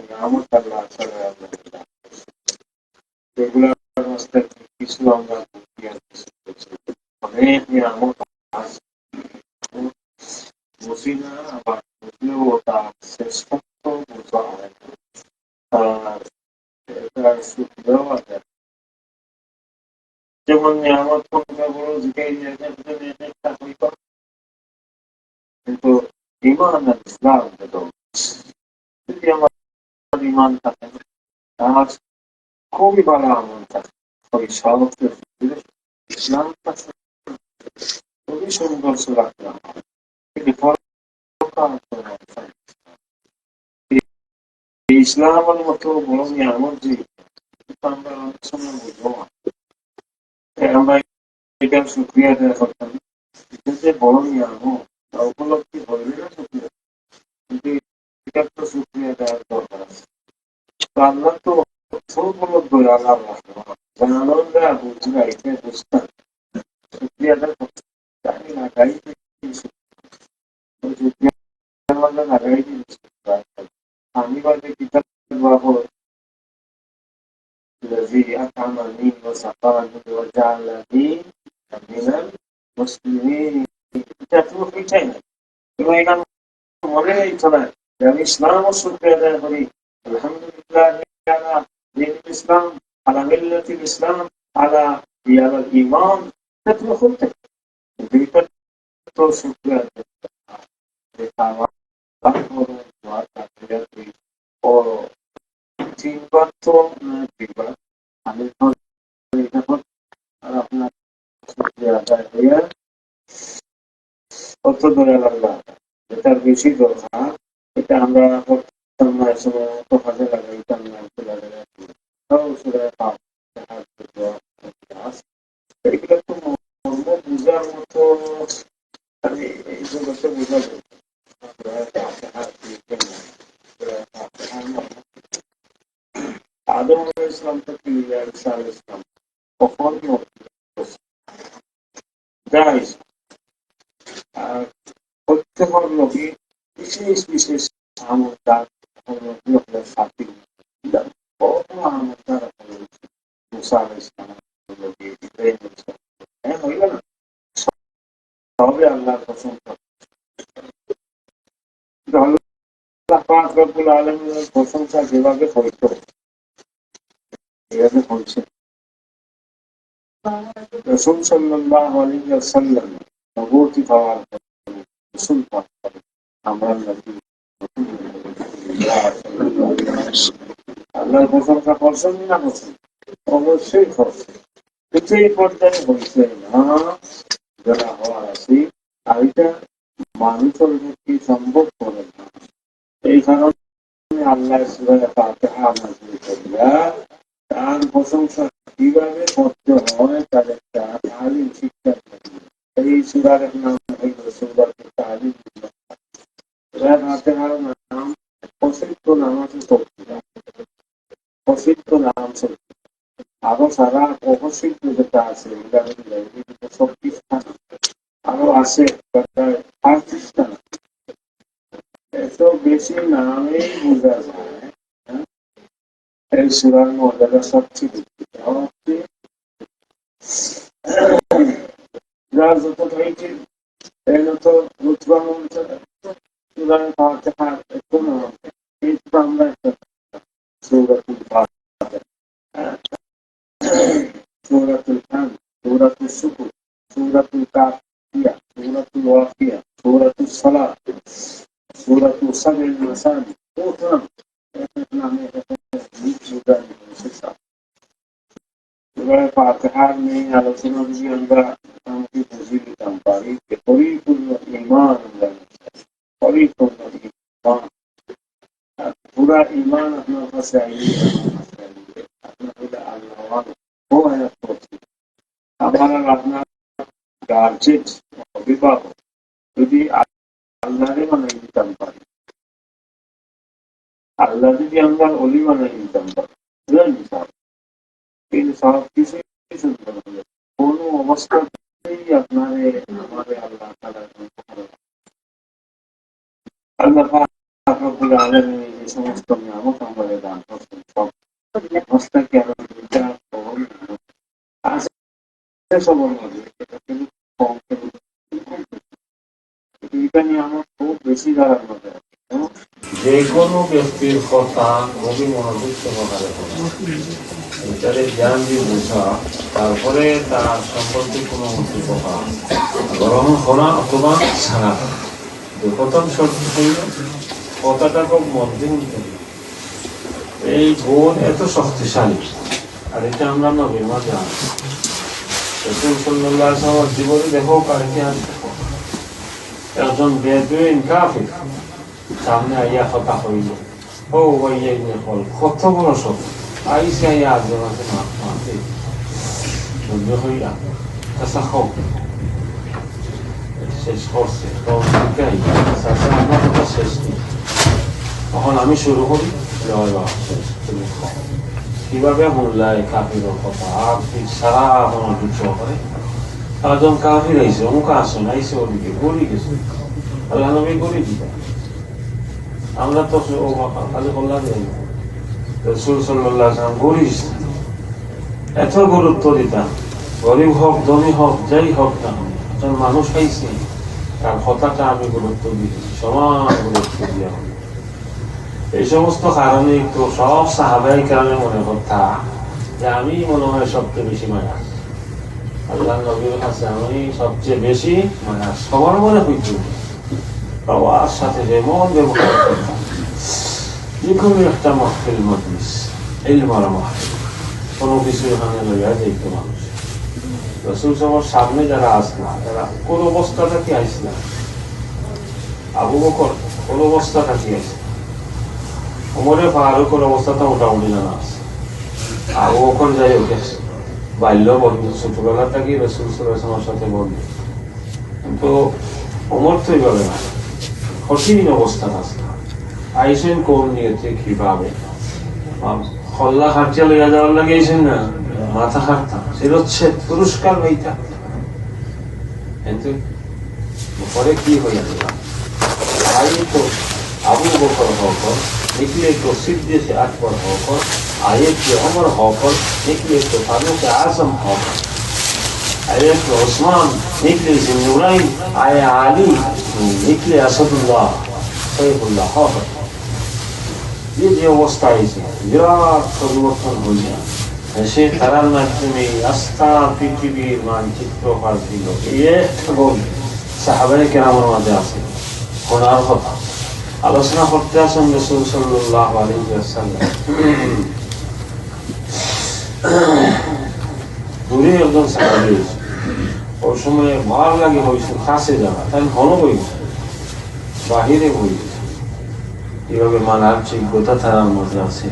নিয়ামত আল্লাহ এগুলোর মধ্যে কিছু আমরা অনেক নিয়ামত আছে, বুঝি না, আবার বুঝলেও তার শ্রেষ্ঠত্ব বোঝা হয় না, আর এটার সুবিধাও আছে। যেমন নিয়ামত বড় জিজ্ঞাই কিন্তু ইমান আর ইসলাম যদি আমার ইমান থাকে তার খুবই ভালো আমল থাকে, ওই সবকে ইসলাম খুবই সুন্দর রাখলাম। ইসলামের মতো বড় নিয়ামত যে আমরা অনেক সময় বুঝবো না, আমরা এটার সুক্রিয়া দেওয়া করতাম, যে বড় নিয়ামত উপলব্ধি করবে না সুক্রিয়া, কিন্তু এটার তো সুক্রিয়া দেওয়ার দরকার আছে। আল্লাহ তো উপলব্ধ আল্লাহ আনন্দে বুঝছি না, এটা বুঝতাম সুক্রিয়া দেওয়া করতে জানি না, গাড়ি আমি বলতে কিতাব الذي أطعمني وسقاني وجعلني من المسلمين. এটা তুমি বুঝাই না, তুমি এখানে মনে চলে আমি ইসলাম ও শুকরিয়া করি, আলহামদুলিল্লাহ আলা দীন ইসলাম, আলা মিল্লাতি ইসলাম, আলা ইয়াল ঈমান, এটা তুমি বলতে দুইটা তো শুকরিয়া এটা আমার ও তিনবার তো দুইবার আমি আপনার শুকরিয়া আদায় হইয়া কত দয়া লাগলাম, এটার বেশি দরকার, এটা আমরা কাজে লাগাইতাম না, এগুলো তো মর্ম বুঝার মতো এই জগতে বোঝা যায়। আদম ইসলাম থেকে ইসলাম কখন যাই প্রত্যেক নবী বিশেষ বিশেষ আমলদার সাথী কত আমলদার মুসা আলাইহিস সালাম নবী ইব্রাহিম আলাইহিস সালাম হইল না, সবে আল্লাহর প্রশংসা। আল্লাহ পাক রব্বুল আলামিনের প্রশংসা যেভাবে হইত এভাবে হচ্ছে রাসূল সাল্লাল্লাহু আলাইহি ওয়াসাল্লাম নবুয়তি পাওয়ার রাসূল পাক আমরা নবী আল্লাহর প্রশংসা করছেন না করছেন, অবশ্যই করছেন, কিন্তু এই পর্যায়ে হয়েছে না যারা হওয়ার আছে, আর এটা মানুষের পক্ষে সম্ভব করে না। এই কারণে আল্লাহ সূরা ফাতিহা নাযিল করিয়া তার প্রশংসা কিভাবে করতে হয় তার একটা তালিম শিক্ষা এই সূরার নাম হইল সূরাতুল তালিম। সূরা ফাতিহার নাম প্রসিদ্ধ নাম আছে, প্রসিদ্ধ নাম আরো সারা অবশিষ্ট যেটা আছে সব আরো আছে এত বেশি নামেই বোঝা যায়। এই সূরার মর্যাদা সবচেয়ে যার যত হয়েছে এর তো রুতবা মর্যাদা সূরার ফাতিহা একটু নাম এই তো আমরা সূরাতুল ফাতিহা, সূরাতুল কাহফ, সূরাতুল শুকর, সূরাতুল কাফিয়া, সূরাতুল ওয়াকিয়া, সূরাতুল সালাত, সূরাতুল সামিল মাসানি, প্রথম নামে ফাতিহার নিয়ে আলোচনা যদি আমরা মোটামুটি বুঝে দিতাম পারি যে পরিপূর্ণ ঈমান, পরিপূর্ণ ঈমান, পুরা ঈমান আপনার কাছে আইলে আপনার হইলে আল্লাহ আমার আপনার গার্জেন অভিভাবক যদি আল্লাহরে বানাই দিতাম পারি, আল্লাহ যদি আমরা অলি বানাই দিতাম পারি, কিন্তু সব কিছুই সুন্দর হলো, কোনো অবস্থাতেই আপনারে আমাদের আল্লাহ তাআলা আল্লাহ পাক রব্বুল আলামিন সমস্ত নিয়ামত আমাদের দান করছেন সব হস্তাকে আছে সবার মধ্যে এটা কিন্তু কম এটা নিয়ে আমার খুব বেশি ধারণা মধ্যে যে কোনো ব্যক্তির কথা খুবই মনোযোগ সহকারে এটারে জ্ঞান দিয়ে বোঝা তারপরে তার সম্পর্কে কোনো কথা গ্রহণ করা অথবা ছাড়া প্রথম শর্ত হইল কথাটা খুব মধ্যে এই গুণ এত শক্তিশালী আর এটা আমরা নবীর মাঝে আছি রাসূল সাল্লাল্লাহু আলাইহি ওয়াসাল্লাম জীবনে দেখো কারকে আসছে একজন বেদুইন কাফির সামনে আইয়া কথা হইল ও ভাইয়া বল কত বড় সব আইসে আইয়া একজন আছে মাতে যুদ্ধ হইয়া কাছা খাও শেষ করছে আমার কথা শেষ নেই তখন আমি শুরু করি কিভাবে মূল্যায় কাফিরের কথা আর সারা মনোযোগ সহকারে একজন কাফির আইসে অমুক আসুন আইসে ওদিকে গড়ি গেছে আল্লাহ নবী গড়ি দিতে আমরা তো কাজে করলাম রাসূল সাল্লাল্লাহু আলাইহি ওয়াসাল্লাম গড়ি এত গুরুত্ব দিতাম গরিব হোক ধনী হোক যাই হোক না একজন মানুষ পাইছে তার কথাটা আমি গুরুত্ব দিয়েছি সমান গুরুত্ব দিয়া এই সমস্ত কারণে তো সব সাহাবাই কারণে মনে কথা যে আমি মনে হয় সবচেয়ে বেশি মায়া আল্লাহ নবীর কাছে আমি সবচেয়ে বেশি মায়া সবার মনে হইত সবার সাথে যেমন ব্যবহার করতাম যে কোনো একটা মাহফিল মজলিস ইলমের মাহফিল কোনো কিছু এখানে লইয়া যাইতো মানুষ রাসূল সবার সামনে যারা আসলা তারা কোন অবস্থাটা কি আইসলা আবু বকর কোন অবস্থাটা কি আইসলা ওমরে ফারুকের অবস্থাটা মোটামুটি জানা আছে আবু বকর যাই হোক বাল্য বন্ধু ছোটবেলা থেকে রাসূল সাল্লাল্লাহু আলাইহি ওয়াসাল্লামের সাথে বন্ধু কিন্তু ওমর তো এইভাবে না কঠিন অবস্থা আছে আইসেন কোন নিয়েছে কিভাবে খল্লা খার্চা লইয়া যাওয়ার লাগে আইসেন না মাথা খাটতাম সেটা হচ্ছে পুরস্কার হইতা কিন্তু পরে কি হইয়া গেলাম তো আবু বকর হকর निकले तो सिद्धि से আকবর হকর आए के उमर हौकर निकले तो फारूक आजम हौकर आए के उस्मान निकले ज़िन्नुरैन आए आली निकले असदुल्लाह सैफुल्लाह हौकर ये जो अवस्था है विराट परिवर्तन हो गया ऐसे तरह माध्यमे आस्था पृथ्वीर मानचित्र पाल्टिल ये बोल साहाबाए केरामेर माঝে আছে কোনার কথা আলোচনা করতে আসেন রাসূল সাল্লাল্লাহু আলাইহি ওয়াসাল্লাম দূরে একজন সাহাবী ওই সময় ভালো লাগে হইছে কাছে যাওয়া তাই হলো হইছে বাহিরে হইছে এইভাবে মানার যোগ্যতা তার মধ্যে আছে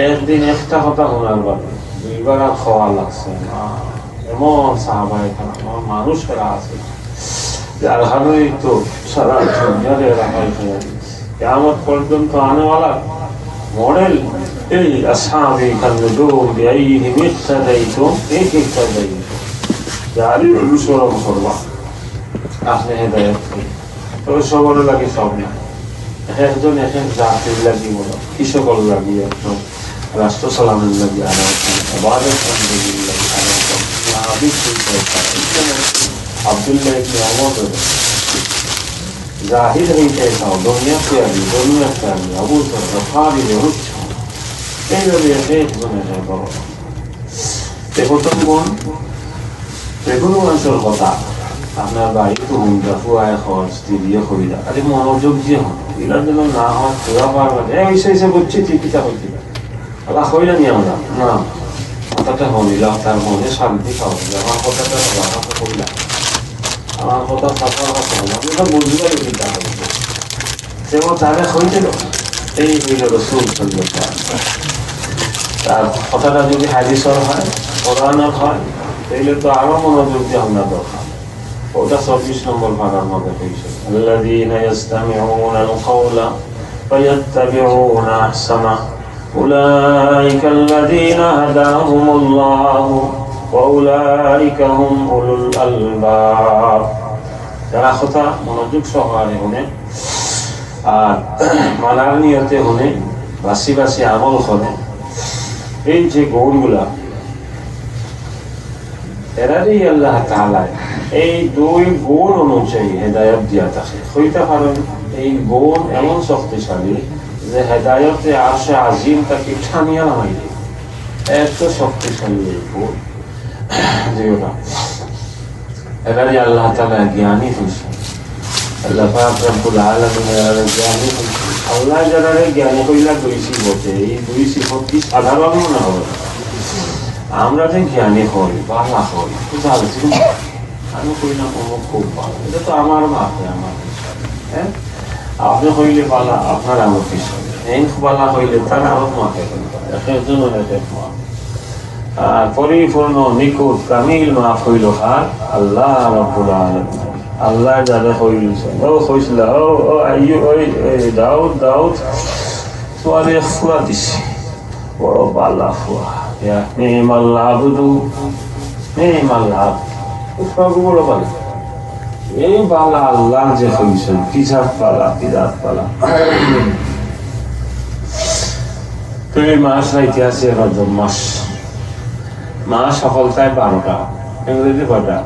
একদিন একটা কথা শোনার বাদে দুইবার খাওয়া লাগছে এমন সাহাবায়ে কেরাম মানুষেরা আছে যার হারই তো সারা দুনিয়াতে রাখাল হয়ে কিয়ামত পর্যন্ত আনেওয়ালা মডেল এই আসহাবি কান্নুজুম বিআইহি মিক্তাদাইতুম এই ইক্তাদাইতুম যারই অনুসরণ করবা আপনি হেদায়েত তবে সবার লাগে সব না একজন এক জাতির লাগি বলো কৃষকর লাগি একজন রাষ্ট্র সালামের লাগি আর আবাদের সঙ্গে লাগি আর আবিদ আব্দুল্লাহ ইবনে ওমর জাহিদ হইতে চাও দুনিয়া কে আমি আবু সফারি রুচ এইভাবে একজনে বলো প্রথম গুণ এগুলো অঞ্চল কথা আপনার বাড়ি তো হুমটা ফুয়ায় খরচ দিয়ে হইলা আরে মনোযোগ দিয়ে হন এগুলোর জন্য না হয় তোরা পারবেন এসে বলছি ঠিকইটা হইতে আল্লাহ হইলা নিয়ে আমরা না কথাটা হইলাম তার মনে শান্তি খাওয়া আমার কথাটা হইলাম আমার কথা থাকার কথা হলো আমি তো বুঝতে পারি চিন্তা করবো যেমন তাহলে হইছিল এই হইল রাসূল সাল্লাল্লাহু আলাইহি ওয়াসাল্লাম তার কথাটা যদি হাদিসর হয় কোরআনের হয় তাহলে তো আরো মনোযোগ দিয়ে আমরা দরকার ওটা 24 নম্বর ভাগার মধ্যে হয়েছে আল্লাযীনা ইসতামিউনা আল-কাওলা ফায়াত্তাবিউনা আহসানা উলাইকা আল্লাযীনা হাদাহুমুল্লাহু ওয়া উলাইকা হুম উলুল আলবাব যারা কথা মনোযোগ সহকারে শুনে আর মানার নিয়তে হলে বাসি বাসি আমল করে এই যে গুণগুলা এরারই আল্লাহ তাআলা এই দুই গুণ অনুযায়ী হেদায়ত দিয়া থাকে হইতে পারেন এই গুণ এমন শক্তিশালী যে হেদায়তে আরশে আজিম তাকে ঠানিয়া নামাই দেয় এত শক্তিশালী এই গুণ যেটা এরারই আল্লাহ তাআলা জ্ঞানী হয়েছে আল্লাহ পাক রব্বুল আলামিন এরারে জ্ঞানী হয়েছে আল্লাহ যারারে জ্ঞানী হইলা দুইছি বটে এই দুই সিফত কি সাধারণ মনে হবে আমরা যে জ্ঞানী হই বালা হই আমি কইলাম অমুক খুব ভালো এটা তো আমার মাপে আমার হ্যাঁ আপনি হইলে বালা আপনার আমার হিসাবে এই বালা হইলে তার আরো মাপে আর পরিপূর্ণ নিখুঁত কামিল মাফ হইল কার আল্লাহ রাব্বুল আলামিন আল্লাহ যারা হইছে ও হইছিল ও আইয়ু ওই দাউদ তোরে ফুয়া দিছে বড় বালা ফুয়া ইয়া নিমাল আবদু নিমাল আবদ সব বড় বালা এই বালা আল্লাহ যে হইছে কিজাত বালা তুই মাস ইতিহাসে রজব মাস সফলতায় 12টা ইংরেজি কয়টা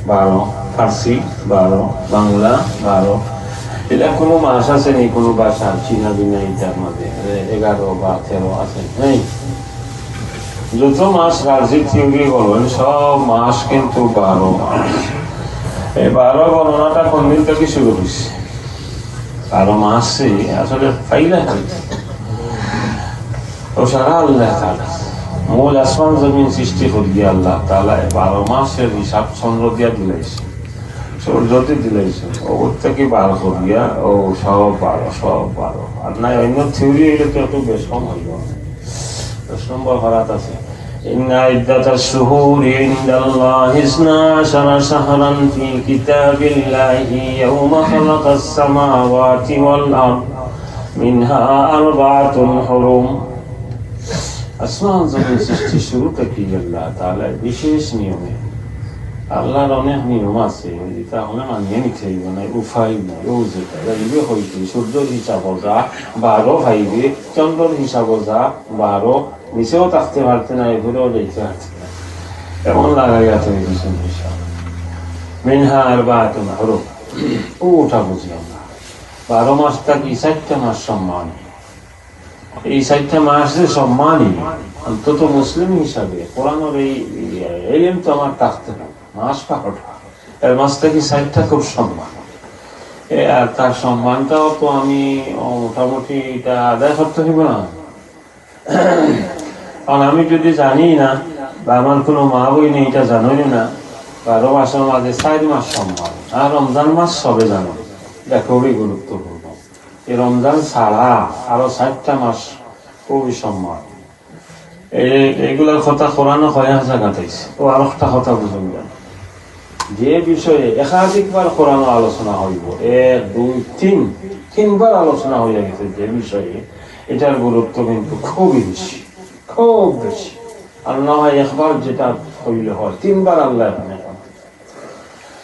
12 ফার্সি 12 বাংলা 12 এটা কোনো মাস আছে নেই কোনো ভাষা চীনা বিনা ইটার মধ্যে 11 বা 13 আছে নেই যত মাস রাজনীতি থিওরি বলবেন সব মাস কিন্তু 12 মাস এই 12 গণনাটা কোন দিন থেকে শুরু হয়েছে 12 মাসে আসলে ফাইলা হয়েছে ও সারা আল্লাহ তাআলা মূল আসমান জমিন সৃষ্টি করিয়া আল্লাহ তাআলা 12 মাসের হিসাব চন্দ্র দিয়া দিলাইছে সূর্যতে দিলাইছে ওর থেকে 12 করিয়া ও সব 12 আর নাই অন্য থিওরি হইলে তো একটু বেশ কম হইব 10 নম্বর হারাত আছে إن عدة الشهور عند الله 12 شهرا في كتاب الله يوم خلق السماوات والأرض منها 4 حرم আসমান জমিন সৃষ্টি শুরু থেকে আল্লাহ তাআলা বিশেষ নিয়মে আল্লাহর অনেক নিয়ম আছে এটা আমরা মানিয়ে নিতে হইব না উপায় নাই ও যেটা যাইবে হইতে সূর্যর হিসাব যা 12 ভাইবে চন্দ্রের হিসাব যা 12 নিচেও থাকতে পারতে না এগুলোও যাইতে পারতে না এমন লাগাইয়া তৈরি হিসাব মিনহা 4 হরফ ওটা বুঝি আমরা 12 মাসটা কি 4টা মাস সম্মান এই 4টা মাস যে সম্মানী অন্তত মুসলিম হিসাবে কোরআনের এই এলিম তো আমার থাকতে না মাস পাকটা এর মাসটা কি 4টা খুব সম্মান আর তার সম্মানটাও তো আমি মোটামুটি এটা আদায় করতে হইব না কারণ আমি যদি জানি না বা আমার কোনো মা বই নেই এটা জানোই না 12 মাসের মাঝে 4 মাস সম্মান আর রমজান মাস সবে জানো এটা খুবই গুরুত্বপূর্ণ এই রমজান ছাড়া আরো 4টা মাস খুবই সম্মান এইগুলোর কথা কোরআনে কয়েক জায়গা পাইছে ও আর একটা কথা বুঝুন যে বিষয়ে একাধিকবার কোরআন আলোচনা হইব 1 2 3বার আলোচনা হয়ে গেছে যে বিষয়ে এটার গুরুত্ব কিন্তু খুবই বেশি খুব বেশি আর না হয় একবার যেটা হইলে হয় 3বার আল্লাহ এখানে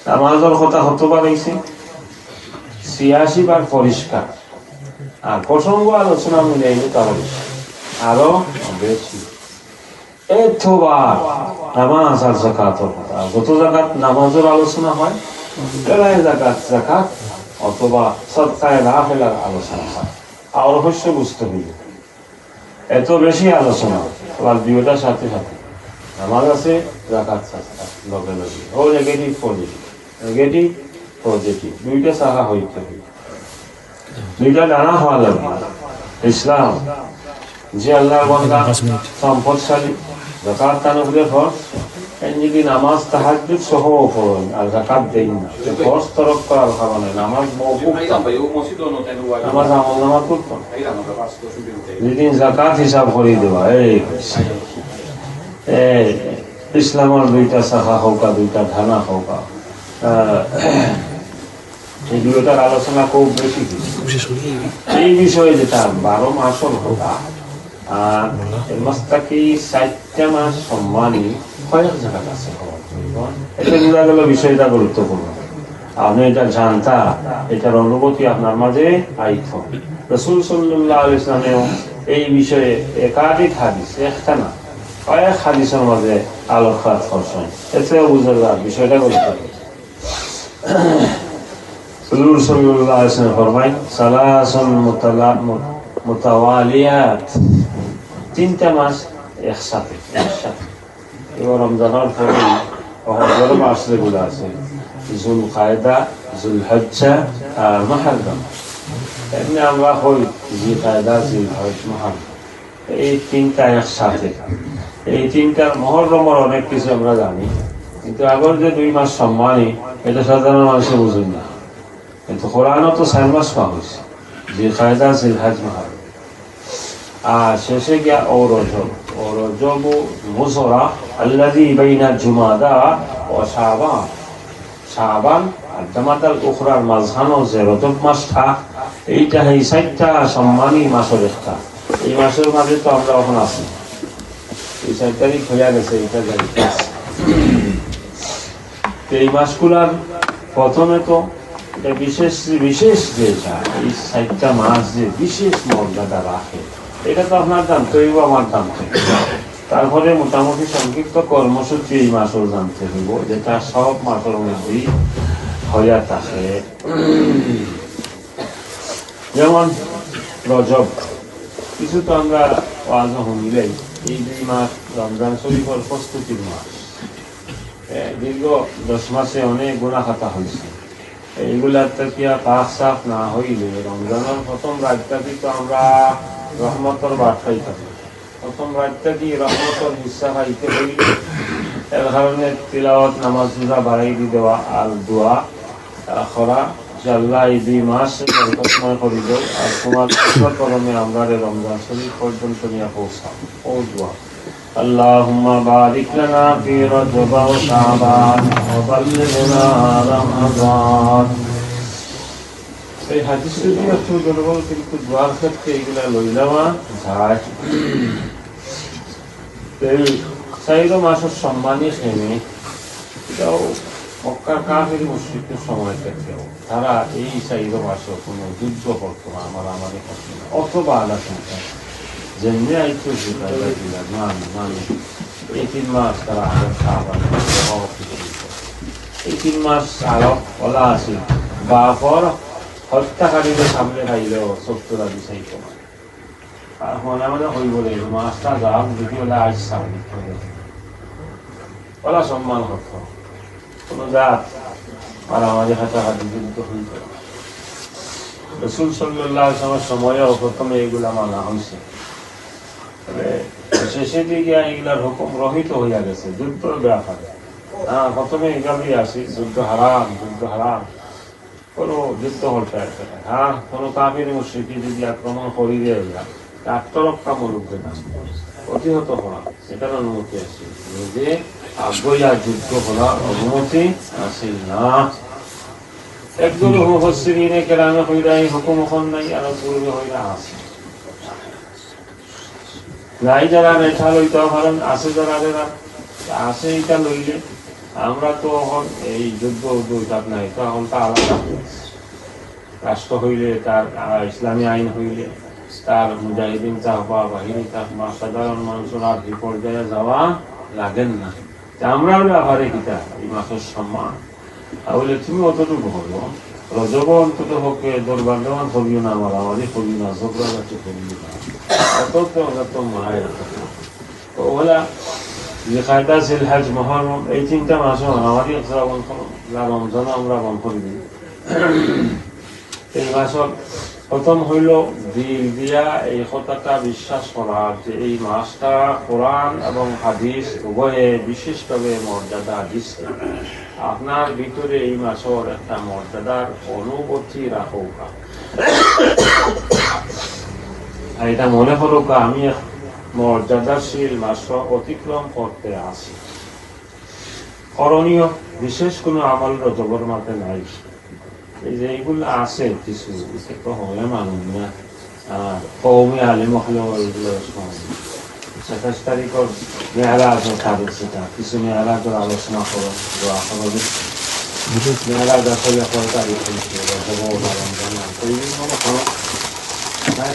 নামাজের কথা হতবার হয়েছে 86 বার পরিষ্কার আর প্রসঙ্গ আলোচনা মিলাইলে তার আরো বেশি এতবার নামাজ আর যাকাতের কথা যত যাকাত নামাজের আলোচনা হয় এরাই যাকাত অথবা সদকায়ে নাফিলার আলোচনা হয় আর অবশ্য বুঝতে হবে এত বেশি আলোচনা আবার দুইটার সাথে সাথে নামাজ আছে যাকাত আছে লগে লগে ও নেগেটিভ পজিটিভ দুইটা সাহা হইতে হবে দুইটা জানা হওয়া লাগবে ইসলাম যে আল্লাহর বান্দা সম্পদশালী যাকাত তার উপরে ফরজ এমনি নামাজ তাহাজ্জুদ সহ পড়েন আর যাকাত দেন না ফরজ তরক করার কারণে নামাজ মওকুফ নামাজ আমল নামাজ করতো যেদিন যাকাত হিসাব করে দেওয়া এই ইসলামের দুইটা শাখা হোক দুইটা ধানা হোক এই দুইটার আলোচনা খুব বেশি এই বিষয়ে যেটা 12 মাসের হোকা আর এই মাসটা কি 4টা মাস সম্মানী কয়েক জায়গা আছে এটা বোঝা গেল বিষয়টা গুরুত্বপূর্ণ আপনি এটা জানতা, এটার অনুভূতি আপনার মাঝে আইত। রাসূল সাল্লাল্লাহু আলাইহি ওয়াসাল্লাম এই বিষয়ে একাধিক হাদিস, একটা না কয়েক হাদিসের মাঝে আলোকপাত করছেন। এতেও বুঝা যায় বিষয়টা বলতে হুজুর সাল্লাল্লাহু আলাইহি ওয়াসাল্লাম ফরমায় সালাসুন মুতাওয়ালিয়াত, তিনটা মাস একসাথে এবার রমজানের পরে অহর মাস যেগুলো আছে জুল কায়দা, জুল হজ্জা আর মুহররম। এমনি আমরা হই জি কায়দা, জুল হজ, মুহররম, এই তিনটা একসাথে। এই তিনটার মুহররমের অনেক কিছু আমরা জানি, কিন্তু আগর যে 2 মাস সম্মানী এটা সাধারণ মানুষে বুঝুন না। কিন্তু কোরআনও তো 4 মাস পাওয়া হয়েছে, জি কায়দা, জুল হজ, মুহররম। আর শেষে গিয়া ও রজব মুসরা আল্লাযী বাইনা জুমাদা ও শাবান। শাবান আর জামাদাল উখরার মাঝখানেও যে রজব মাসটা, এইটা এই 4টা সম্মানী মাসের একটা। এই মাসের মাঝে তো আমরা এখন আছি, এই 4 তারিখ হইয়া গেছে, এইটা জানিতে আছে। এই মাসগুলার প্রথমে তো এটা বিশেষ যে এই 4টা মাস যে বিশেষ মর্যাদা রাখে, এটা তো আপনার জানতে হইব, আমার জানতে হইব। তারপরে মোটামুটি সংক্ষিপ্ত কর্মসূচি এই মাসও জানতে হইব, যেটা সব মাসের মধ্যেই হইয়া থাকে। যেমন রজব, কিছু তো আমরা ওয়াজ শুনিলেই, এই 2 মাস রমজান শরীফের প্রস্তুতির মাস। দীর্ঘ 10 মাসে অনেক গুনাহ খাতা হয়েছে। এইগুলার থেকে পাক সাফ না হইলে রমজানের প্রথম রাতটা কিন্তু আমরা রহমতর বাট খাইতে হবে। প্রথম রাতটা কি রহমতর হিস্সা খাইতে হইলে এর কারণে তিলাওয়াত, নামাজ রোজা বাড়াই দিয়ে দেওয়া আর দোয়া করা যে আল্লাহ এই 2 মাস বরকতময় করে দেয়, আর তোমার কলমে আমরা রমজান শরীফ পর্যন্ত নিয়ে পৌঁছাও। ও দোয়া اللهم بارك لنا في رجب وشعبان وبلغنا رمضان। এই হাদিসটি একটু দুর্বল, কিন্তু দোয়ার ক্ষেত্রে এগুলা লই যাওয়া যায়। এই 4 মাসের সম্মানী খেমে, এটাও মক্কার কাফির মুশরিকদের সময় থেকেও তারা এই 4 মাসে কোনো যুদ্ধ করতো না, আমাদের করতো না, অথবা আলাদা সংখ্যা যেমনি আইতো জিকাইলা দিলা মানে এই 3 মাস তারা আগের শাবান এই 3 মাস আরো বলা আছে বাপর হত্যাকারীদের সামনে খাইলেও 70 বিষয় কমা। আর মনে মনে হই বলে মাসটা যাও যদি বলে আজ সামনে ওরা সম্মান করত কোনো জাত আর আমাদের হাতাহাতি যুদ্ধ হইত। রাসূল সাল্লাল্লাহু আলাইহি ওয়াসাল্লামের সময়েও প্রথমে এগুলা মানা হয়েছে, শেষের দিকে এগুলার হুকুম রহিত হইয়া গেছে যুদ্ধর ব্যাপারে। প্রথমে এভাবেই আসি যুদ্ধ হারাম কোনো যুদ্ধ করতে আসে না। কোনো কাফির মুশরিক যদি আক্রমণ করি দেয় আত্মরক্ষামূলক যেটা প্রতিহত করা, এটার অনুমতি আছে, যে আগ্রহী যুদ্ধ করার অনুমতি আছে না। একজন মুফাসসিরিনে কেরামে কইরা এই হুকুম এখন নাই, আর পূর্বে হইরা আছে নাই। যারা নেঠা লইতে পারেন, আছে যারা আছে, এটা লইলে আমরা তো এখন এই যুদ্ধ উদ্যোগ নাই, তো এখন তা আলাদা রাষ্ট্র হইলে তার ইসলামী আইন হইলে তার মুজাহিদিন চাহবা বাহিনী চাহবা সাধারণ মানুষের আর এই পর্যায়ে যাওয়া লাগেন না। আমরাও ব্যাপারে কিতা এই মাসের সম্মান বলে তুমি অতটুকু হলো রজব অন্তত হকে দরবার দেওয়ান করিও না, মারামারি করিও না, ঝগড়া গাছি করিও না, অত মায়ের ওলা যে কায়দা জিল হজ মুহররম এই 3টা মাস মারামারি রমজান আমরা বন্ধ করে দিই। এই মাসের প্রথম হইল দিল দিয়া এই কথাটা বিশ্বাস করা যে এই মাসটা কোরআন এবং হাদিস উভয়ে বিশেষভাবে মর্যাদা দিচ্ছে। আপনার ভিতরে এই মাসের একটা মর্যাদার অনুভূতি রাখুকা, আর এটা মনে করুক আমি মর্যাদাশীল মাস অতিক্রম করতে আসি। করণীয় বিশেষ কোনো আমল রজবের মাঝে নাই। এই যে এইগুলো আছে কিছু তো হলে মানুষ না, আর কৌমি আলিম হলেও এইগুলো 27 তারিখের মেয়ারাজও তাদের সেটা কিছু মেয়ারাজের আলোচনা করো, দোয়া করো। মেয়েরা আসলে সরকারি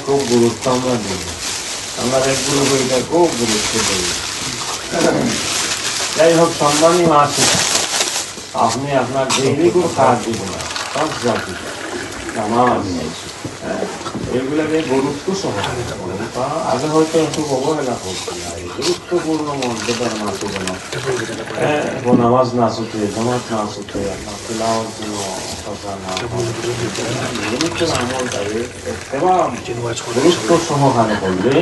খুব গুরুত্ব আমরা দিই, আমরা একগুলো এটা খুব গুরুত্ব দিই। যাই হোক, সম্মানী মাসে আপনি আপনার ডেইলি কোনো কাজ দিবেন না, সব জাতি নামাজ এগুলোকে গুরুত্ব সহ আগে হয়তো একটু অবহেলা করছি, গুরুত্বপূর্ণ মর্যাদার মাসে যেন নামাজ না ছুটে, জমাত না ছুটে, আপনার তিলাওয়াত যেন কথা না গুরুত্ব সহকারে করলে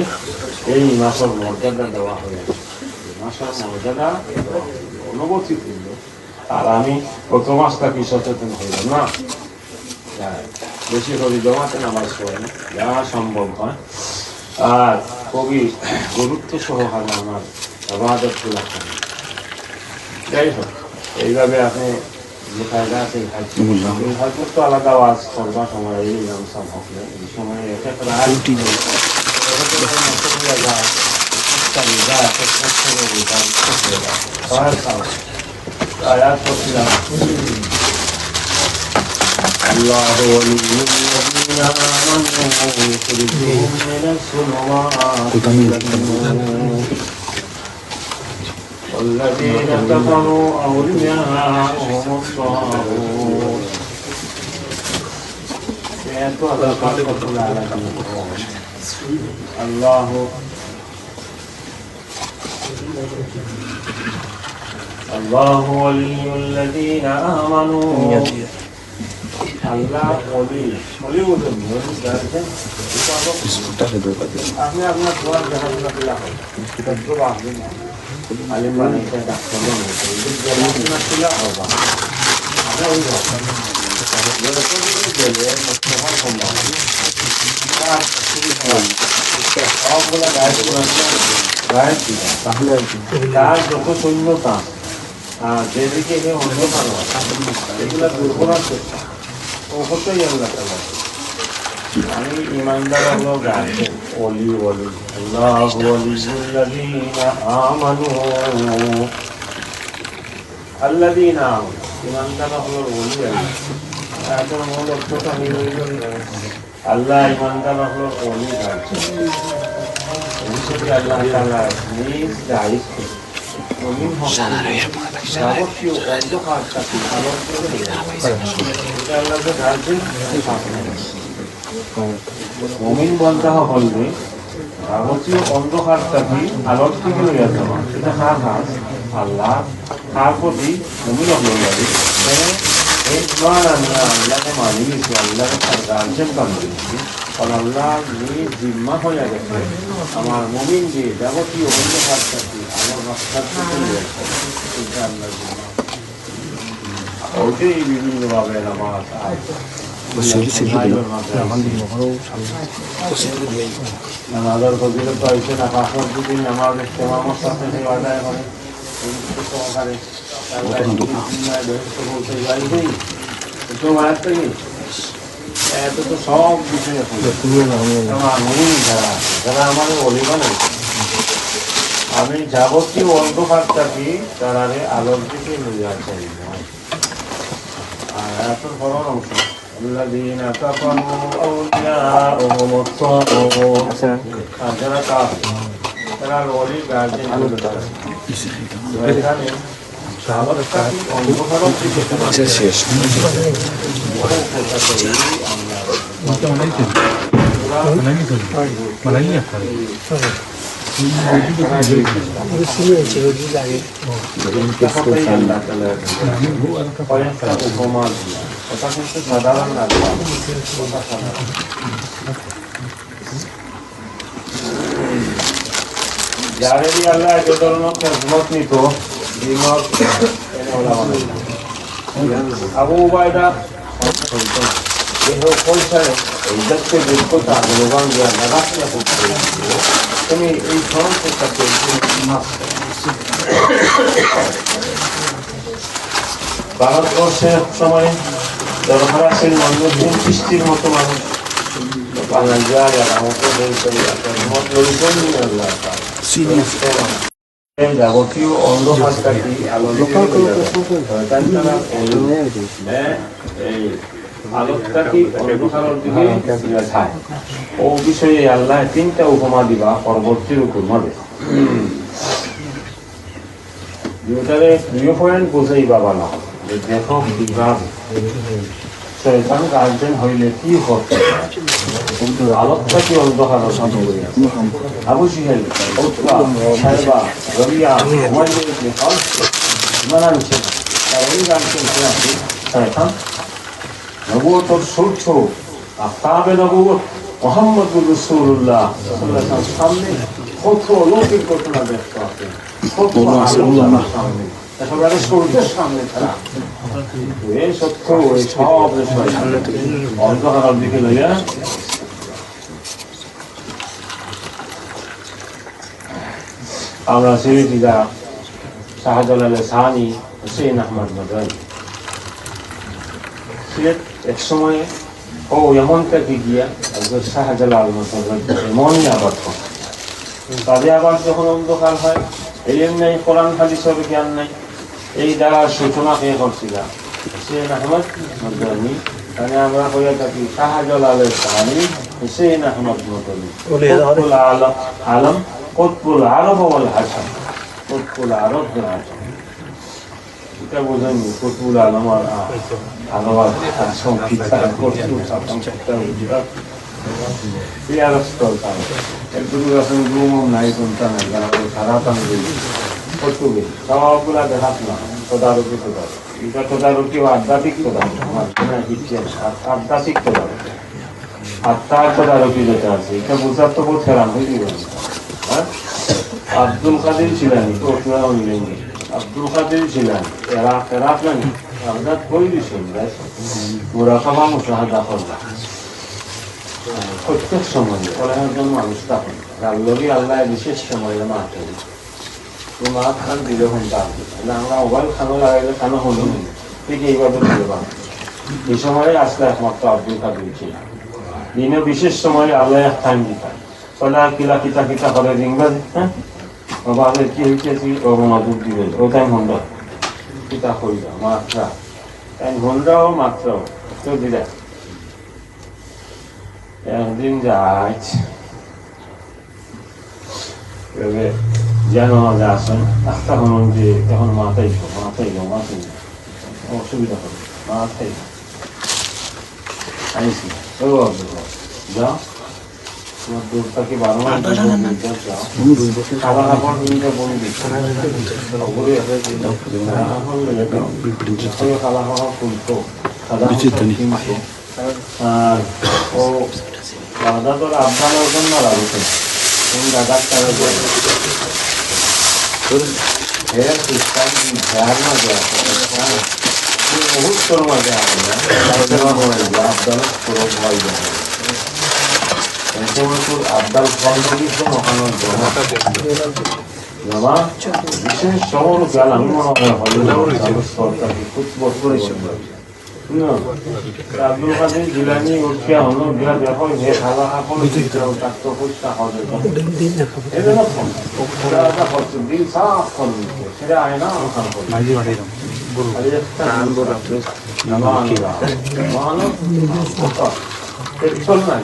এই মাসের মর্যাদা দেওয়া হয়ে যাবে। মাসের মর্যাদা অনুভূতি করল। আর আমি গত মাসটা কি সচেতন হইলাম না, বেশি করে জমাতে নামাজ পড়েন যা সম্ভব হয়, আর খুবই গুরুত্ব সহকারে আমার ইবাদত গুলা করেন। যাই হোক, এইভাবে আপনি যে ফায়দা আছে হয়তো তো আলাদা আওয়াজ করবার সময় এই নাম সব হকলে এই সময় এটা আয়াত করছিলাম الله ولي الذين آمنوا يخرجهم من الظلمات إلى النور والذين كفروا أولياءهم الطاغوت. الله ولي الذين آمنوا. আল্লাহ ওলি ওলি বলতেন আপনি আপনার দোয়ার দেখাশোনা দিলা হয় আসবেন না আলিম বানাইতে ডাক্তার দেখাশোনা দিলা হবা আমরা ওই তার যত শূন্যতা যেদিকে অন্ধকার এগুলা দুর্বলার চেষ্টা ওটাই আল্লাহ তাআলা। আমি ইমানদার হলো গাছেন ওলি ওলি আল্লাহু ওয়ালিয়ুল্লাযীনা আমানু আল্লাযীনা ইমানদার হলো ওলি এখন মূল অর্থটা আল্লাহ ইমানদার হলো ওলি গাছেন আল্লাহ তাআলা নিজ দায়িত্ব মমিন বলতে হলে যাবতীয় অন্ধকারটাকে আলোর থেকে লইয়া যাওয়া, সেটা কার কাজ? আল্লাহ। তার প্রতি মমিন অগ্রগামী আল্লাহকে মানি গেছি, আল্লাহকে তার গার্জেন কাম দিয়েছি, কারণ আল্লাহ নিজ জিম্মা হয়ে গেছে আমার মমিন দিয়ে যাবতীয় অন্ধকারটাকে আমার রাস্তার থেকে লইয়া যাওয়া আল্লাহ জিম্মা। ওইটাই বিভিন্নভাবে নামাজ নামাজের ফজিলত পাইছে না, পাঁচর যদি নামাজ ইস্তেমামের সাথে আদায় করে সহকারে এত তো সব বিষয় যারা আমার অলিমান আমি যাবতীয় অন্ধকারটাকে তারা আলোর দিকে নিয়ে যাচ্ছি। আয়াতের বড় অংশ الذين كفروا أولياؤهم الطاغوت. যারা কাফের তারা ওলি গার্জেন এখানে অন্ধকারের দিকে শেষ ওটা কিন্তু সাধারণ না, যারেরই আল্লাহ যে ধরনের খেজমত নিত আবু উবাইদা পয়সায় এই দেখতে দেখতে আন্দোলন দেওয়া লাগাতে তুমি এই সমস্যাটাকে ভারতবর্ষে এক সময় দরকার আছেন মনোরঞ্জন সৃষ্টির মতো মানুষ বাঙালি আর আমাকে যাবতীয় অন্ধকারটাকে এই আলোকটাকে অন্ধকারের দিকে যায় ও বিষয়ে আল্লাহ তিনটা উপমা দিবা পরবর্তীর উপমা দেবা যেটারে 2 পয়েন্ট বুঝাই বাবা না যে দেখো কিভাবে শয়তান গার্জেন হইলে কি করতে কিন্তু আলোকটা কি অন্ধকার আবু সিহেল সাহেবা রবিয়া হুমায়ুনের আনছে তার ওই গানছেন শয়তান নবুয়তের সূর্য আফতাবে নবুয়ত মুহাম্মদুর রাসূলুল্লাহ সাল্লাল্লাহু আলাইহি ওয়াসাল্লাম সামনে কত লৌকিক ঘটনা দেখতে আছে কত আলোচনা সামনে একেবারে সূর্যের সামনে তারা এই সত্য এই সব অন্ধকারের দিকে লইয়া আমরা সিলেটিরা শাহজালালে সাহানি হুসেইন আহমদ মাদানী সিলেট এক সময় ও এমন থেকে গিয়া একজন শাহজালাল এমনই আবাদ করে তাদের আবার যখন অন্ধকার হয় এলিম নেই কোরআন হাদিসের জ্ঞান নেই এই দ্বারা সূচনা কে করছিল হুসেইন আহমদ মাদানী মানে আমরা হইয়া থাকি শাহজালালের সাহানি হুসেইন আহমদ মাদানী কুতুবুল আলম কুতুবুল আরব ওয়াল হাসান কুতুবুল আরব ওয়াল হাসান এটা বোঝেনি কুতুবুল আলম আর আলম সংকিতা কুতুবুল সংকিতা এই আরস্তর কারণ একটু আসলে রুম নাই কোনটা নাই সারাতাম কুতুবে সবগুলা দেখাত না তদারকি এটা তদারকি আধ্যাত্মিক তদারকি আমার ইতিহাস আধ্যাত্মিক তদারকি আত্মার তদারকি যেটা আছে এটা বোঝার তো বহুত হেরান হয়ে যাবে হ্যাঁ আব্দুল কাদের ছিলেন আব্দুল কাদের ছিলেন এরা জানি আমরা বই দিয়েছেন মুরাকাবা মুশাহাদা করলাম প্রত্যেক সময় একজন মানুষ তখন রাল্লবি আল্লাহ বিশেষ সময়ে মাঠে মাছ খান দিলে ঘন্টা আমরা মোবাইল খানো লাগাইলে খানো হলো ঠিক এইভাবে দিতে পারবো এই সময় আসলে একমাত্র আব্দুল কাদের ছিলেন দিনে বিশেষ সময়ে আল্লাহ এক টাইম দিতাম ফলে কিলা কিতা কিতা করে রিংবা দিতেন বাবা কি হয়েছে ও মাদুর দিবে ও টাইম ঘন্টা কিতা করিল মাত্রা টাইম ঘন্টাও মাত্রাও তো দিলে একদিন যাই যেন আসেন একটা হন যে এখন মাথায় অসুবিধা হবে মাথায় আইসি ও যাও তোমার দূরটাকে 12 মাস যাও খাবার খাবার বন্ধু খাবার খাওয়া খুলতো আর ও দাদা তোর আবদানের জন্য লাগছে তুমি দাদার তারা মুহূর্তর মাঝে আবদাল পুরো ভয় যায় আবদাল ফলগুলির জন্য বিশেষ শহর গেল আমি মনে হয় স্তরটাকে খুব বছর আব্দুল কাদের জিলানি উঠিয়া হলো বিয়া দেখো যে খালা খাবো তাক্ত পয়সা হবে এটা না এটা হচ্ছে দিন সাফ করবে সেটা আয় না ওখান করে মাঝি বাড়ি দাও বলো আরে একটা বড় মানব পেট্রোল নাই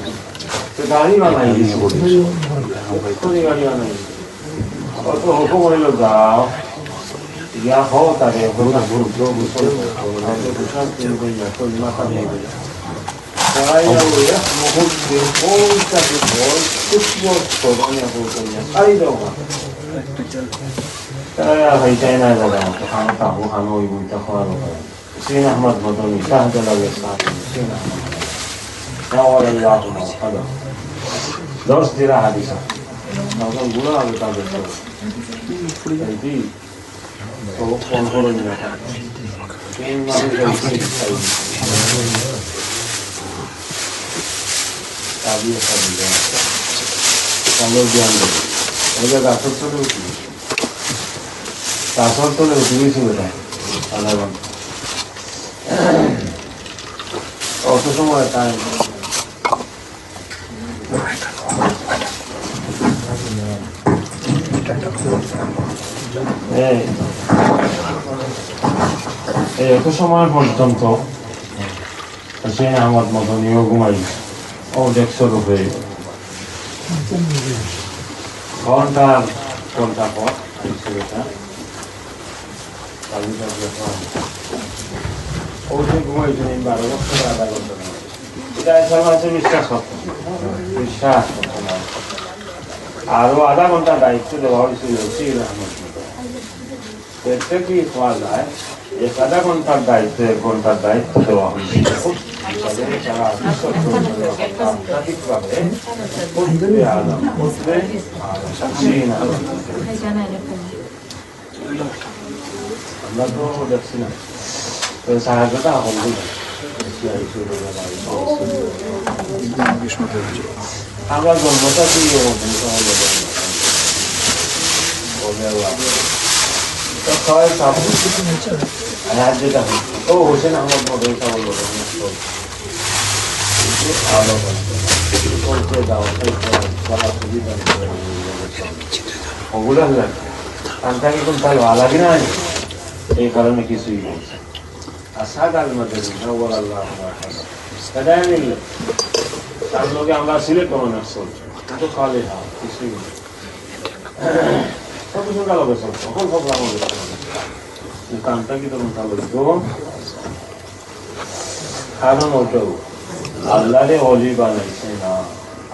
তো গাড়ি বানাই দিছে কোন গাড়ি বানাই অত হুকুম হইলো যাও या हो तारे होना गुरु जो मुसल है दूसरा दिन कोई ना कोई माता नहीं गया आया हुआ मुकुट के कोई सा भी बोल कुछ वो छोड़ने हो गया आई दोगा आया है चाइना वाला तो खाना था वो खाना ही मुझे खाना होगा सीना अहमद मदनी शाहजलाल के साथ सीना ना और अल्लाह को हदा दर्श दिरा हदीसा ना तो गुना होता है जी तो कौन हो रही है तीन अभी ऐसा मिल रहा है हम लोग ध्यान दें मुझे दासर तो नहीं थी बेटा अलग और तो समय टाइम এই এত সময় পর্যন্ত সে আমার মতনীয় ঘুমাই ও 150 রুপে ঘন্টা পর ও যে ঘুমাইছেন 12 বছর 1/2 ঘন্টা এটা সমাজে বিশ্বাস করতে না আরো 1/2 ঘন্টা দায়িত্ব দেওয়া হয়েছিল এতে কি হওয়া যায় 1/2 ঘন্টার দায়িত্ব 1 ঘন্টার দায়িত্ব দেওয়া হয়েছিল আমরা তো দেখছি না সাহায্যটা আমরা জন্মটা দিয়ে ও হোসেন আহমদ মদরসা বলল কান্তাকে কোন তাই ভালো লাগে না এই কারণে কিছুই বলছে আসাদ আল মাদানী নওয়ার আল্লাহ তাদের মিললে তার লোকে আমরা সিলেট মনে চলছে কিন্তু খালি কিছুই সব কিছু গেল বেসল তখন সব আমাদের কানটা কি তখন ভালো তো কারণ ওটাও আল্লাহরে অলি বানাইছে না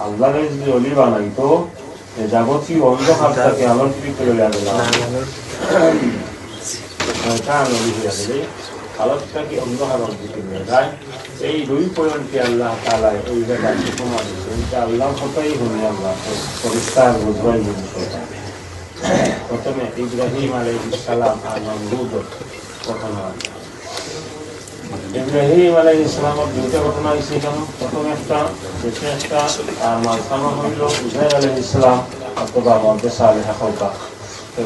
আল্লাহরে যদি অলি বানাইতো যাবতীয় অন্ধকারটাকে আলোকিত করে আলোকটাকে অন্ধকার দিকে নিয়ে যায় এই 2 পয়েন্টকে আল্লাহ তাআলা এই জায়গায় প্রমাণ দিয়েছেন যে আল্লাহ কথাই হলো আল্লাহ পরিষ্কার বুঝবাই বিষয়টা প্রথমে ইব্রাহিম আলাইহিস সালাম আর নমরুদ ঘটনা ইব্রাহিম আলাইহিস সালামের দুইটা ঘটনা হয়েছে কেন প্রথম একটা দেশে একটা আর মাঝখানে হইল উজাইর আলাইহিস সালাম অথবা মধ্যে সালেহ খাওকা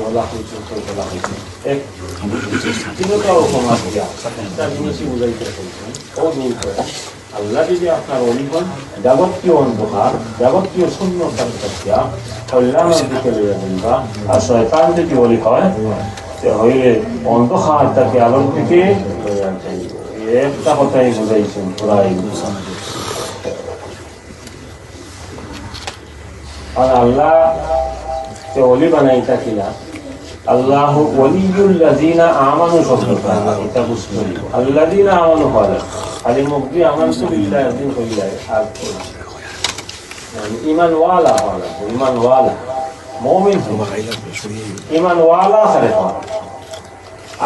বলা হয়েছে বলা হয়েছে এক তিনটা উপমা দিয়া একটা জিনিসই বুঝাইতে চাইছেন ও দূর করে আল্লাহ যদি আপনার অলি হন যাবতীয় অন্ধকার যাবতীয় শূন্যতার প্রক্রিয়া কল্যাণের দিকে লইয়া দিবা আর শয়তান যদি অলি হয় হইলে অন্ধকারটাকে আলোর দিকে লইয়া যাইব একটা কথাই বুঝাইছেন পুরাই আর আল্লাহ অলি বানাইতা কিনা আল্লাহ ওয়ালিয়ুল্লাযিনা আমানু শব্দটা এটা বুঝতে হবে আল্লাযিনা আমানু বলে খালি মুখে আমানতু বিল্লাহি একদিন কইলাই আর ঈমান ওয়ালা বলে ঈমান ওয়ালা মুমিন ঈমান ওয়ালা করে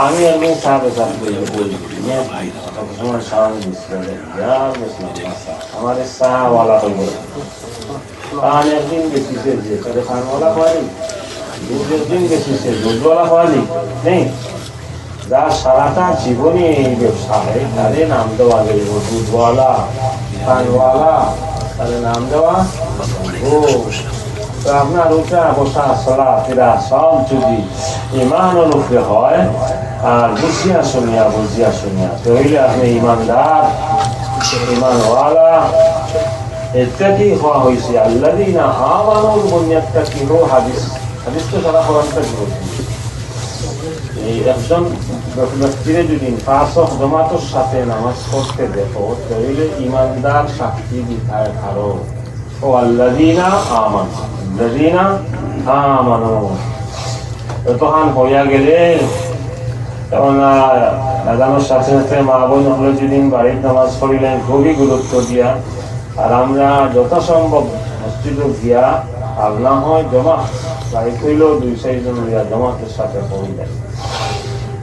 আমি একদিন সাহাবে বলি ভাই তোমার সামনে দিছিলে আমার সাহাওয়ালা হইল আমি একদিন গেছিছে যে তাদের খানওয়ালা হয়নি দুধের দিন গেছিছে দুধওয়ালা হয়নি নেই যার সারাটা জীবনে এই ব্যবসায় তাদের নাম দেওয়া গেল দুধওয়ালা খানওয়ালা তাদের নাম দেওয়া ও আপনার উঠা বসা চলা ফেরা সব যদি ইমানের উপরে হয় আর বুঝিয়া শুনিয়া তৈলে আপনি ইমানদার ইমানওয়ালা ইত্যাদি হওয়া হয়েছে আল্লাযিনা আমানুর বুনিয়াদটা কি হো হাদিস তো সারা কোরআনটা কি বলছে এই একজন ব্যক্তিরে যদি পাঁচ জামাতের সাথে নামাজ পড়তে দেখো তৈলে ইমানদার সাক্ষী দিতে পারো ও আল্লাযিনা আমানু তখন হইয়া গেলে তখন আজানের সাথে সাথে মা বোন হলো যেদিন বাড়ির নামাজ পড়িলেন খুবই গুরুত্ব দিয়া আর আমরা যথাসম্ভব মসজিদে গিয়া আর না হয় জমা বাড়ি হইলেও 2-4 জন গিয়া জমাতের সাথে পড়িলেন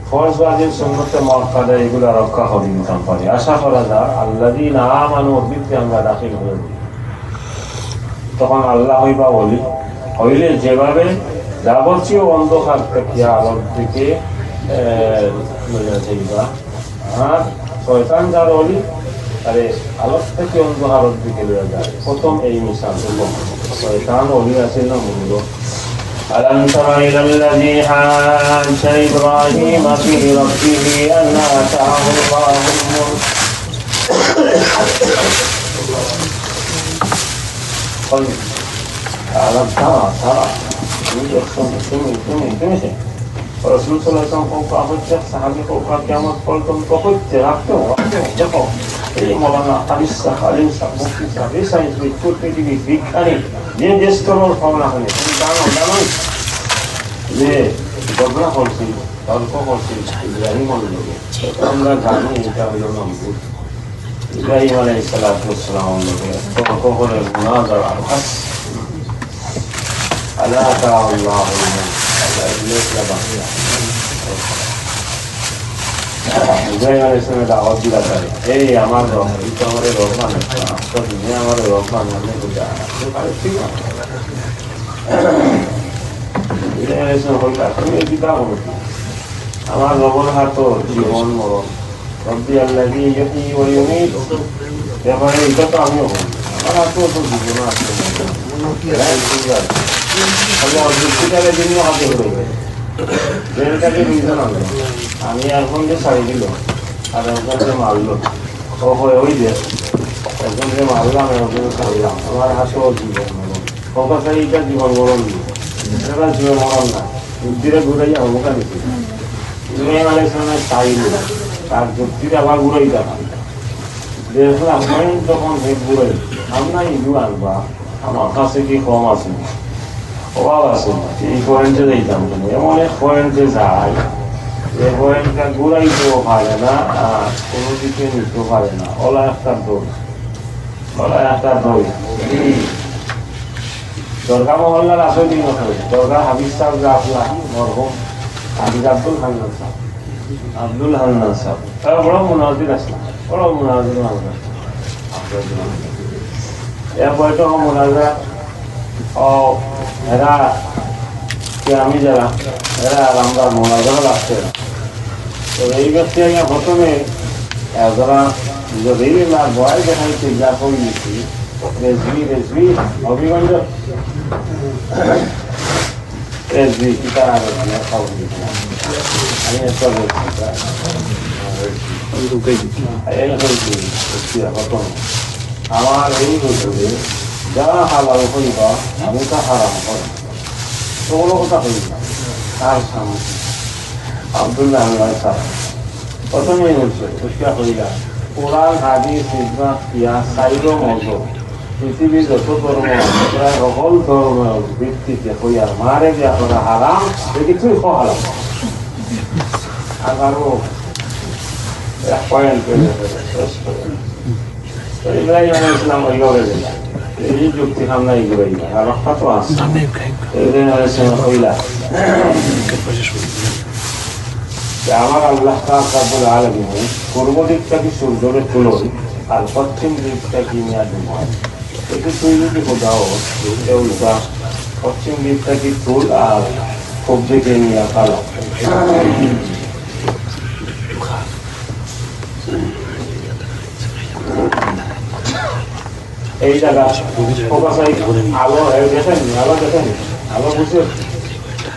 ফরজ ওয়াজিব সুন্নতে মুআক্কাদা এগুলা রক্ষা করি নিতাম পারি আশা করা যায় আল্লাযিনা আমানু বিতে আমরা দাখিল হয়ে তখন আল্লাহ হইবা বলি হইলে যেভাবে যাবতীয় অন্ধকার থেকে আলোর দিকে যাইবা আর শয়তান যার অলি আরে আলোর থেকে অন্ধকারের দিকে লইয়া যায় প্রথম এই মিশাল শয়তান অলি আছে না মূল ألم تر إلى الذي حاج إبراهيم في ربه أن آتاه الله الملك ألم ترى তুমি রাসূল সাল্লাল্লাহু আলাইহি ওয়াসাল্লাম কওকা হচ্ছে সাহাবী কওকা কিয়ামত পর্যন্ত হচ্ছে রাখতে দেখো এই মৌলানা আলিসা আলিসা মুফতি সাহেব এই সাইন্স পৃথিবী বিজ্ঞানী যে স্তরের ভাবনা হলে তুমি জানো যে ঘটনা করছি তর্ক করছি ইব্রাহিম লোকে আমরা জানি এটা হলো নমরুদ ইব্রাহিম আলাইহিস সালাম লোকে তর্ক করে মুনাজারা বাস আল্লাহ তাআলা ইব্রাহিম আলাইহিস সালামের দাওয়াত দিলা করে এই আমার রব এই তো আমাদের রহমান তো তুমি আমাদের রহমান মানে বুঝা ঠিক আছে ইব্রাহিম আলাইহিস সালাম বলতা তুমি দিবা বলতে আমার রবর হাত জীবন মরণ রব্বি আল্লাযী ইহয়ী ওয়া ইউমীত এবারে এটা তো আমিও বলি আমার হাতও তো জীবন আছে তাহলে অবশ্যই দিন হাতে হয়ে ট্রেনটাকে রিজন আনলো আমি এখন যে ছাড়ি দিল আর একজন যে মারলো ও হয়ে ওই যে একজন যে মারলাম একজন ছাড়লাম আমার হাতেও জীবন মরণ ও কথা এইটা জীবন মরণ এটা জীবন মরণ না বুদ্ধিরে ঘুরাইয়া অবকার দিচ্ছে ইব্রাহিম আলাইহিস সালামের চাইল তার যুক্তিতে আবার ঘুরাই দেওয়া দেখলাম আমি যখন হেড ঘুরাই আমরা ইঁদু আনবা আমার কাছে কি কম আছে অভাব আছে এই পয়েন্টে যাইতাম এমন এক পয়েন্টে যাই এই পয়েন্টটা ঘুরাইতেও পারে না আর কোনো দিকে নিতেও পারে না ওলা একটা দৌড় দরগা মহল্লার আসল দিন দরগা হাবিজ সাহেব যা আসলা মরহুম হাবিজ আব্দুল হান্নান সাহেব তারা বড় মুনাজির আসলাম বড় মুনাজির এরপরে তো মুনাজা ও এরা কে আমি যারা এরা আমরা মুনাজারও রাখতে তো এই ব্যক্তি আগে প্রথমে যারা যদি না বয় দেখাইছে যা করিয়েছি রেজবি হবিগঞ্জ রেজবি কিতা খাওয়া দিয়েছিলাম আমি একটা বলছি আমার এই বছরে যারা হালাল হইবা আমি তা হারাম করি কোনো কথা হইব না তার সামনে আব্দুল্লাহ সাহেব প্রথমেই হচ্ছে খুশিয়া হইলা কোরআন হাদিস ইজমা কিয়াস সাইরো মওযু পৃথিবীর যত ধর্ম প্রায় সকল ধর্মের ভিত্তিতে হইয়ার মারে যে আপনারা হারাম এ কিছুই হারাম আরো এক পয়েন্ট ইব্রাহিম আলাইহিস সালাম ওইভাবে দিলেন এই যুক্তি আমরা এগুলোই না আর রক্ষা তো আছে ইব্রাহিম আলাইহিস সালাম হইলা আমার আল্লাহ রাব্বুল আলামিন পূর্ব দিকটা কি সূর্যের তুলন আর পশ্চিম দিকটা কি নিয়ে হয় একটু তুই যদি বোঝাও উল্টা পশ্চিম দিকটা কি তুল আর পূর্ব দিকে নিয়ে কালো এই জায়গা আলো দেখেন আলো বুঝে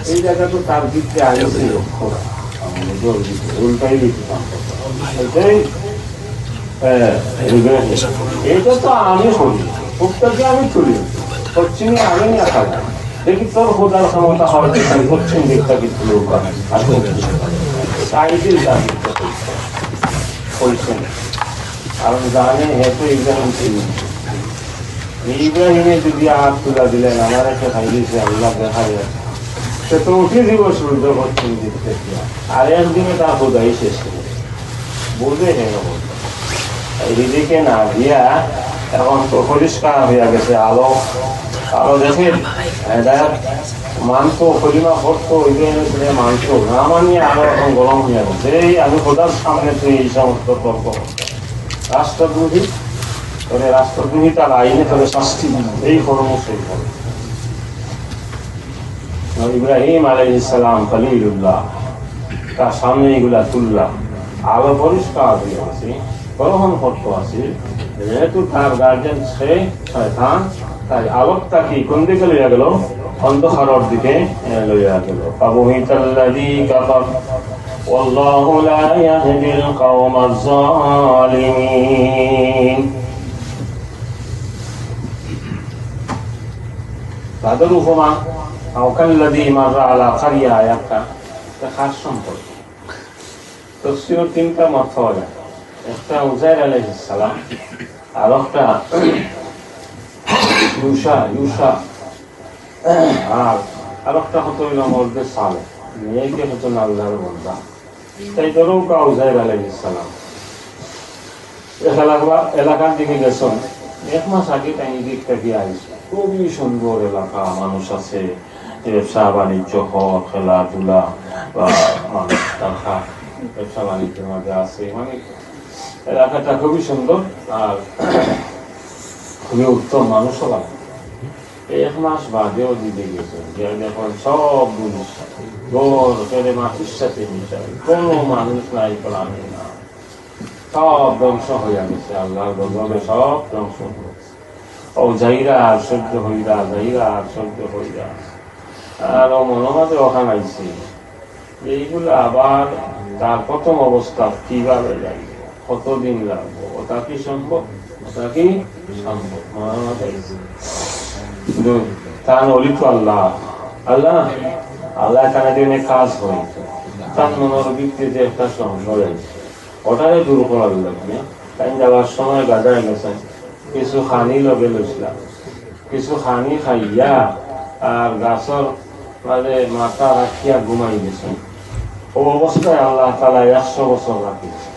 এই জায়গা তো তার দিক দিয়ে আসছে উল্টাই দিতাম এইটা তো আমি করি উত্তরকে আমি তুলি পশ্চিমে আমি না খাবো দেখি তোর খোঁজার ক্ষমতা হয় পশ্চিম দিকটা কি তুলে আর সাইডের পরিশ্রম কারণ জানে হেতু ইব্রাহিমে যদি হাত তুলা দিলেন আমার একটা খাইয়েছে আল্লাহ দেখা যায় সে তো উঠে দিব সূর্য পশ্চিম দিক থেকে আর একদিনে তার খোদাই শেষ করে বুঝে হেন এদিকে না দিয়া এখন তো পরিষ্কার হইয়া গেছে আলো আলো দেখে মানতো কলিমা করতো ইব্রাহিম মানতো না মানিয়ে আলো এখন গরম হইয়া গেছে এই আমি খোদার সামনে তুই এই সমস্ত তর্ক রাষ্ট্রদ্রোহী তোরে রাষ্ট্রদ্রোহী তার আইনে তোরে শাস্তি এই কর্ম সেই করে ইব্রাহিম আলাইহিস সালাম খলিলুল্লাহ তার সামনে এগুলা তুললাম আলো পরিষ্কার হয়ে আছে গ্রহণ করতে আছে যেহেতু তার গার্জেন সে শয়তান তাই আলোকটা কি কোন দিকে লইয়া গেল অন্ধকারের দিকে লইয়া গেল ফাবুহিতাল্লাযী কাফার ওয়াল্লাহু লা ইয়াহদিল কওমাজ জালিমিন তাদের উপমা أو كالذي مر على قرية আয়াতটা একটা খাস সম্পর্ক। তফসিরের তিনটা মত পাওয়া যায়। একটা উজাইর আলাইহিস সালাম, আর একটা ইউসা, আর একটা হতো মরদে সালেহ, মেয়েকে হতো আল্লাহর বান্দা। তাই ধরো উজাইর আলাইহিস সালাম এলাকার দিকে গেছেন, 1 মাস আগে তাই দিক থেকে আইসে। খুবই সুন্দর এলাকা, মানুষ আছে, ব্যবসা বাণিজ্য হোক, খেলাধুলা বা মানুষ টাকা ব্যবসা বাণিজ্যের মাঝে আছে, মানে এলাকাটা খুবই সুন্দর আর খুবই উত্তম মানুষও লাগে। 1 মাস বাদেও দিতে গেছে, দেখুন সব জিনিস ঘর ফেলে মাটির সাথে মিশাই, কোনো মানুষ নাই, প্রাণী না, সব ধ্বংস হইয়া গেছে। আল্লাহর গজবে সব ধ্বংস হয়েছে। ও যাইরা আর সহ্য হইরা, যাইরা আর সহ্য হইরা, আর ও মনোমাজে ওখানে আইছে এইগুলো আবার তার প্রথম অবস্থা কিভাবে লাগবে, কতদিন লাগবে, ওটা কি সম্ভব, ওটা কি সম্ভব। মনোমাজে আইছে তার অলিত আল্লাহ আল্লাহ আল্লাহ তার দিনে কাজ হয়েছে, তার মনের ভিত্তিতে একটা সংশয় আছে, ওটারে দূর করার লাগবে। তাই যাওয়ার সময় গাজায় গেছেন, কিছু খানি লগে লইছিলাম, কিছু খানি খাইয়া আর গাছর মানে মাথা রাখিয়া ঘুমাই গেছেন। ও অবস্থায় আল্লাহ তাআলা 100 বছর রাখিয়েছে।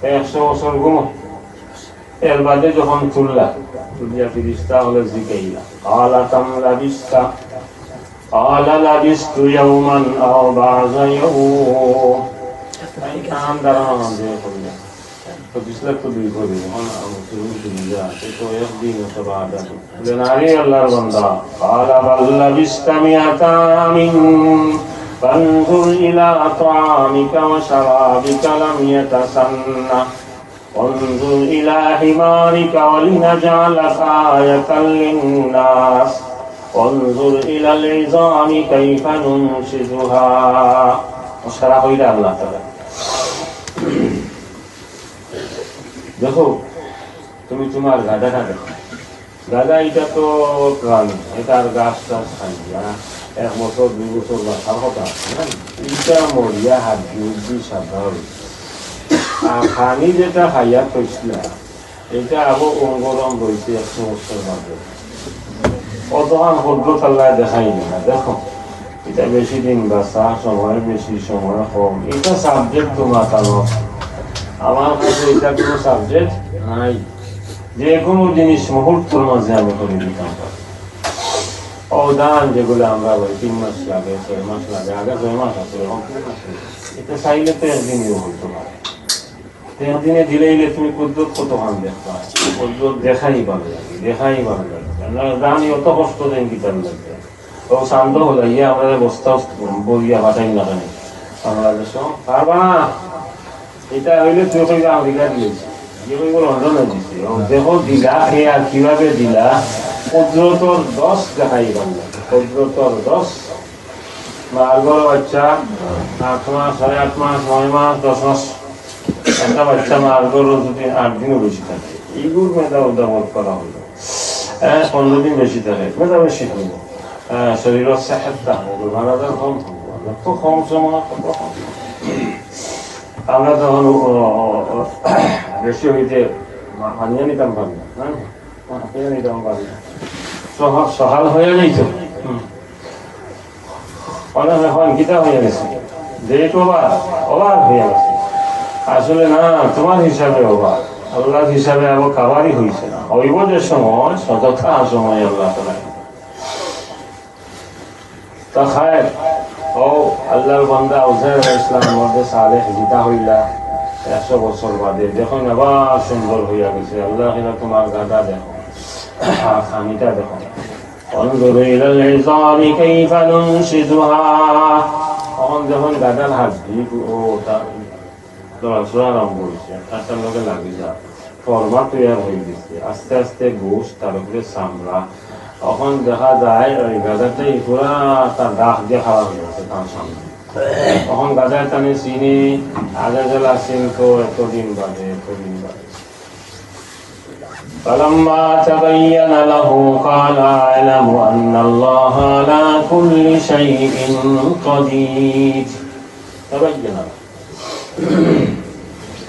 100 বছর ঘুম, এর বাদে যখন তুললা, তুলিয়া ফিরিস্তা হলে জিকাইলা, আলা কাম লাবিস্তা, আলা লাবিস্তু ইয়াওমান আও বা'যা ইয়াওম। তাই কাম দাঁড়ানো দিয়ে করলেন তো 20 লাখ তো দুই করে তো একদিন নারী আল্লাহর বান্দা, আলা বাল্লাবিস্তা মিয়াতা মিন ফানজুর ইলা তা'আমিকা ওয়া শারাবিকা লাম ইয়াতাসান্না وانظر إلى حمارك ولنجعلك آية للناس وانظر إلى العظام كيف ننشزها وشرح إلى الله تعالى। দেখো তুমি তোমার গাধাটা দেখো, গাধা এটা তো প্রাণী, এটার গাছ টাছ খাইয়া 1 বছর 2 বছর বাঁচার কথা আছে না, এটা মরিয়া হাড্ডি উদ্দি সাদা হয়েছে। আর খানি যেটা খাইয়া থইছিল এটা আবো অঙ্গরম রয়েছে 100 বছর বাদে, অতহান হদ্রত আল্লাহ দেখাই না। দেখো এটা বেশি দিন বাঁচা, সময় বেশি সময় কম, এটা সাবজেক্ট তোমার কারণ আমার কাছে এটা কোনো সাবজেক্ট নাই। যে কোনো জিনিস মুহূর্তের মাঝে আমি করে দিতাম পারি। অবদান যেগুলো আমরা বলি 3 মাস লাগে, 6 মাস লাগে, আগে 6 মাস আছে, এটা চাইলে তো একদিনই বলতে পারে। একদিনে দিলে তুমি কুদরত কতক্ষণ দেখবা, কুদরত দেখাই ভালো লাগে, দেখাই ভালো লাগে। জানি অত কষ্ট দেন কি তার লাগবে, ও শান্ত হলে ইয়ে আমাদের বস্তা বলিয়া বাটাই না কেন বাংলাদেশ পারবা না। এটা হইলে তুই কইবা আমেরিকা দিয়েছি, যে কইব লন্ডনে দিছি, দেখো দিলা এ আর কিভাবে দিলা, কুদরতর 10 দেখাই ভালো লাগে, কুদরতর 10। মার্গর বাচ্চা 8 মাস, 8.5 মাস, 9 মাস, 10 মাস একটা বাচ্চা মার্গর যদি 8 দিনও বেশি থাকে, এইগুলো মেধা উদ্যাপন করা হলো। 15 দিন বেশি থাকে, মেধা বেশি হইব, শরীরের সেহাতটা হবো, মারাদার কম হবো, তো কম সময় কত কম। আমরা তখন বেশি হইতে মানিয়ে নিতাম পারি না, মানিয়ে নিতাম পারি না, সহাল হয়ে যাইত, অনেক এখন গীতা হয়ে গেছে, যেহেতু অবাক হয়ে গেছে। আসলে না, তোমার হিসাবে অবাক, আল্লাহর হিসাবে আবার খাবারই হয়েছে না, হইব যে সময় সততা সময় আল্লাহ তা খায়। ও আল্লাহর বান্দা উজাইর আলাইহিস সালামের মধ্যে সালেহ জিতা হইলা 100 বছর বাদে, দেখুন আবার সুন্দর হইয়া গেছে। আল্লাহ তোমার গাদা দেখো, খানিটা দেখো, انظر الى العظام كيف ننشزها। তখন যখন গাদার হাড্ডি ও লড়াচড়া আরম্ভ হয়েছে, একটার লগে লাগে যা ফর্মা তৈরি হয়ে গেছে, আস্তে আস্তে গোশ, তার উপরে চামড়া, তখন দেখা যায় ওই গাদাটাই পুরা তার দাগ দিয়ে খাওয়া হয়ে গেছে তার সামনে। তখন গাদায় টানে চিনি, আগে জেলা চিনতো এতদিন বাদে, এতদিন বাদে فلما تبين له قال أعلم أن الله على كل شيء قدير تبين له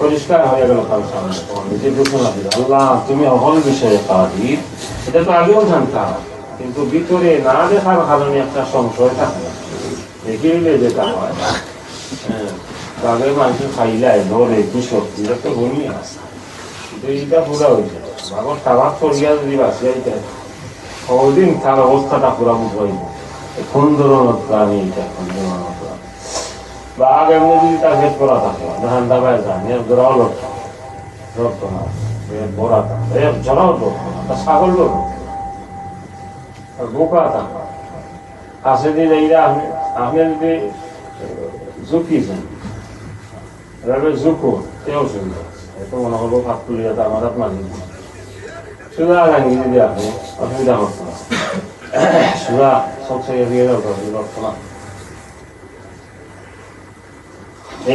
পরিষ্কার হয়ে গেল কাল সামনে নিজে ঘোষণা দিল আল্লাহ তুমি অহল বিষয়ে কাদির। এটা তো আগেও জানতাম, কিন্তু ভিতরে না দেখার কারণে একটা সংশয় থাকে, দেখিলে যেটা হয়। হ্যাঁ, আগে মানুষ খাইলাই ধরে কি সত্যি এটা তো ঘুমি আসে, কিন্তু এইটা পুরা হয়েছে বাবার টাবার চলিয়া যদি বাঁচিয়াইতে কদিন তার অবস্থাটা পুরা বুঝাইব। খন্দরণত প্রাণী এটা খন্দরণত প্রাণী বা আগে এমনি যদি তার ভেদ করা থাকে ধান দাবায় যান জোড়াও লড়তো লড়তো না, বড়া থাকে জড়াও লড়তো না, তার ছাগল লড়তো বোকা থাকে কাছে দিয়ে যাইরা আপনি যদি ঝুঁকিছেন এভাবে ঝুঁকো তেও শুনবে, এত মনে করবো হাত তুলিয়া তো আমার হাত মানি সুদা গানি যদি আপনি অসুবিধা করতো না, সুদা সব সাইয়া দিয়ে যাও লড়তো না।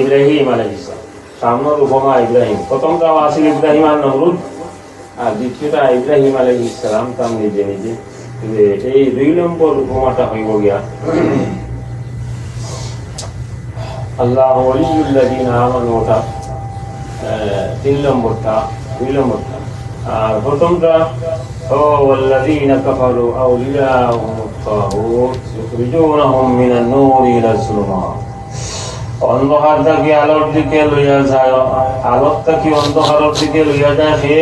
ইব্রাহিম আলাইহিস সালাম সামনের উপমা ইব্রাহিম, প্রথমটা আসিল ইব্রাহিম আর নমরুদ, আর দ্বিতীয়টা ইব্রাহিম আলাইহিস সালাম তার নিজে নিজে। এই 2 নম্বর উপমাটা হইব গিয়া আল্লাহ ওয়ালিউল্লাযিনা আমানু, ওটা 3 নম্বরটা 2 নম্বরটা। আর প্রথমটা ওয়াল্লাযিনা কাফারু আউলিয়াহুমুত তাগুত ইউখরিজুনাহুম মিনান নূরি ইলা যুলুমাত, অন্ধকার থেকে আলোর দিকে লইয়া যায়, আলোর থেকে অন্ধকারের দিকে লইয়া যায় সে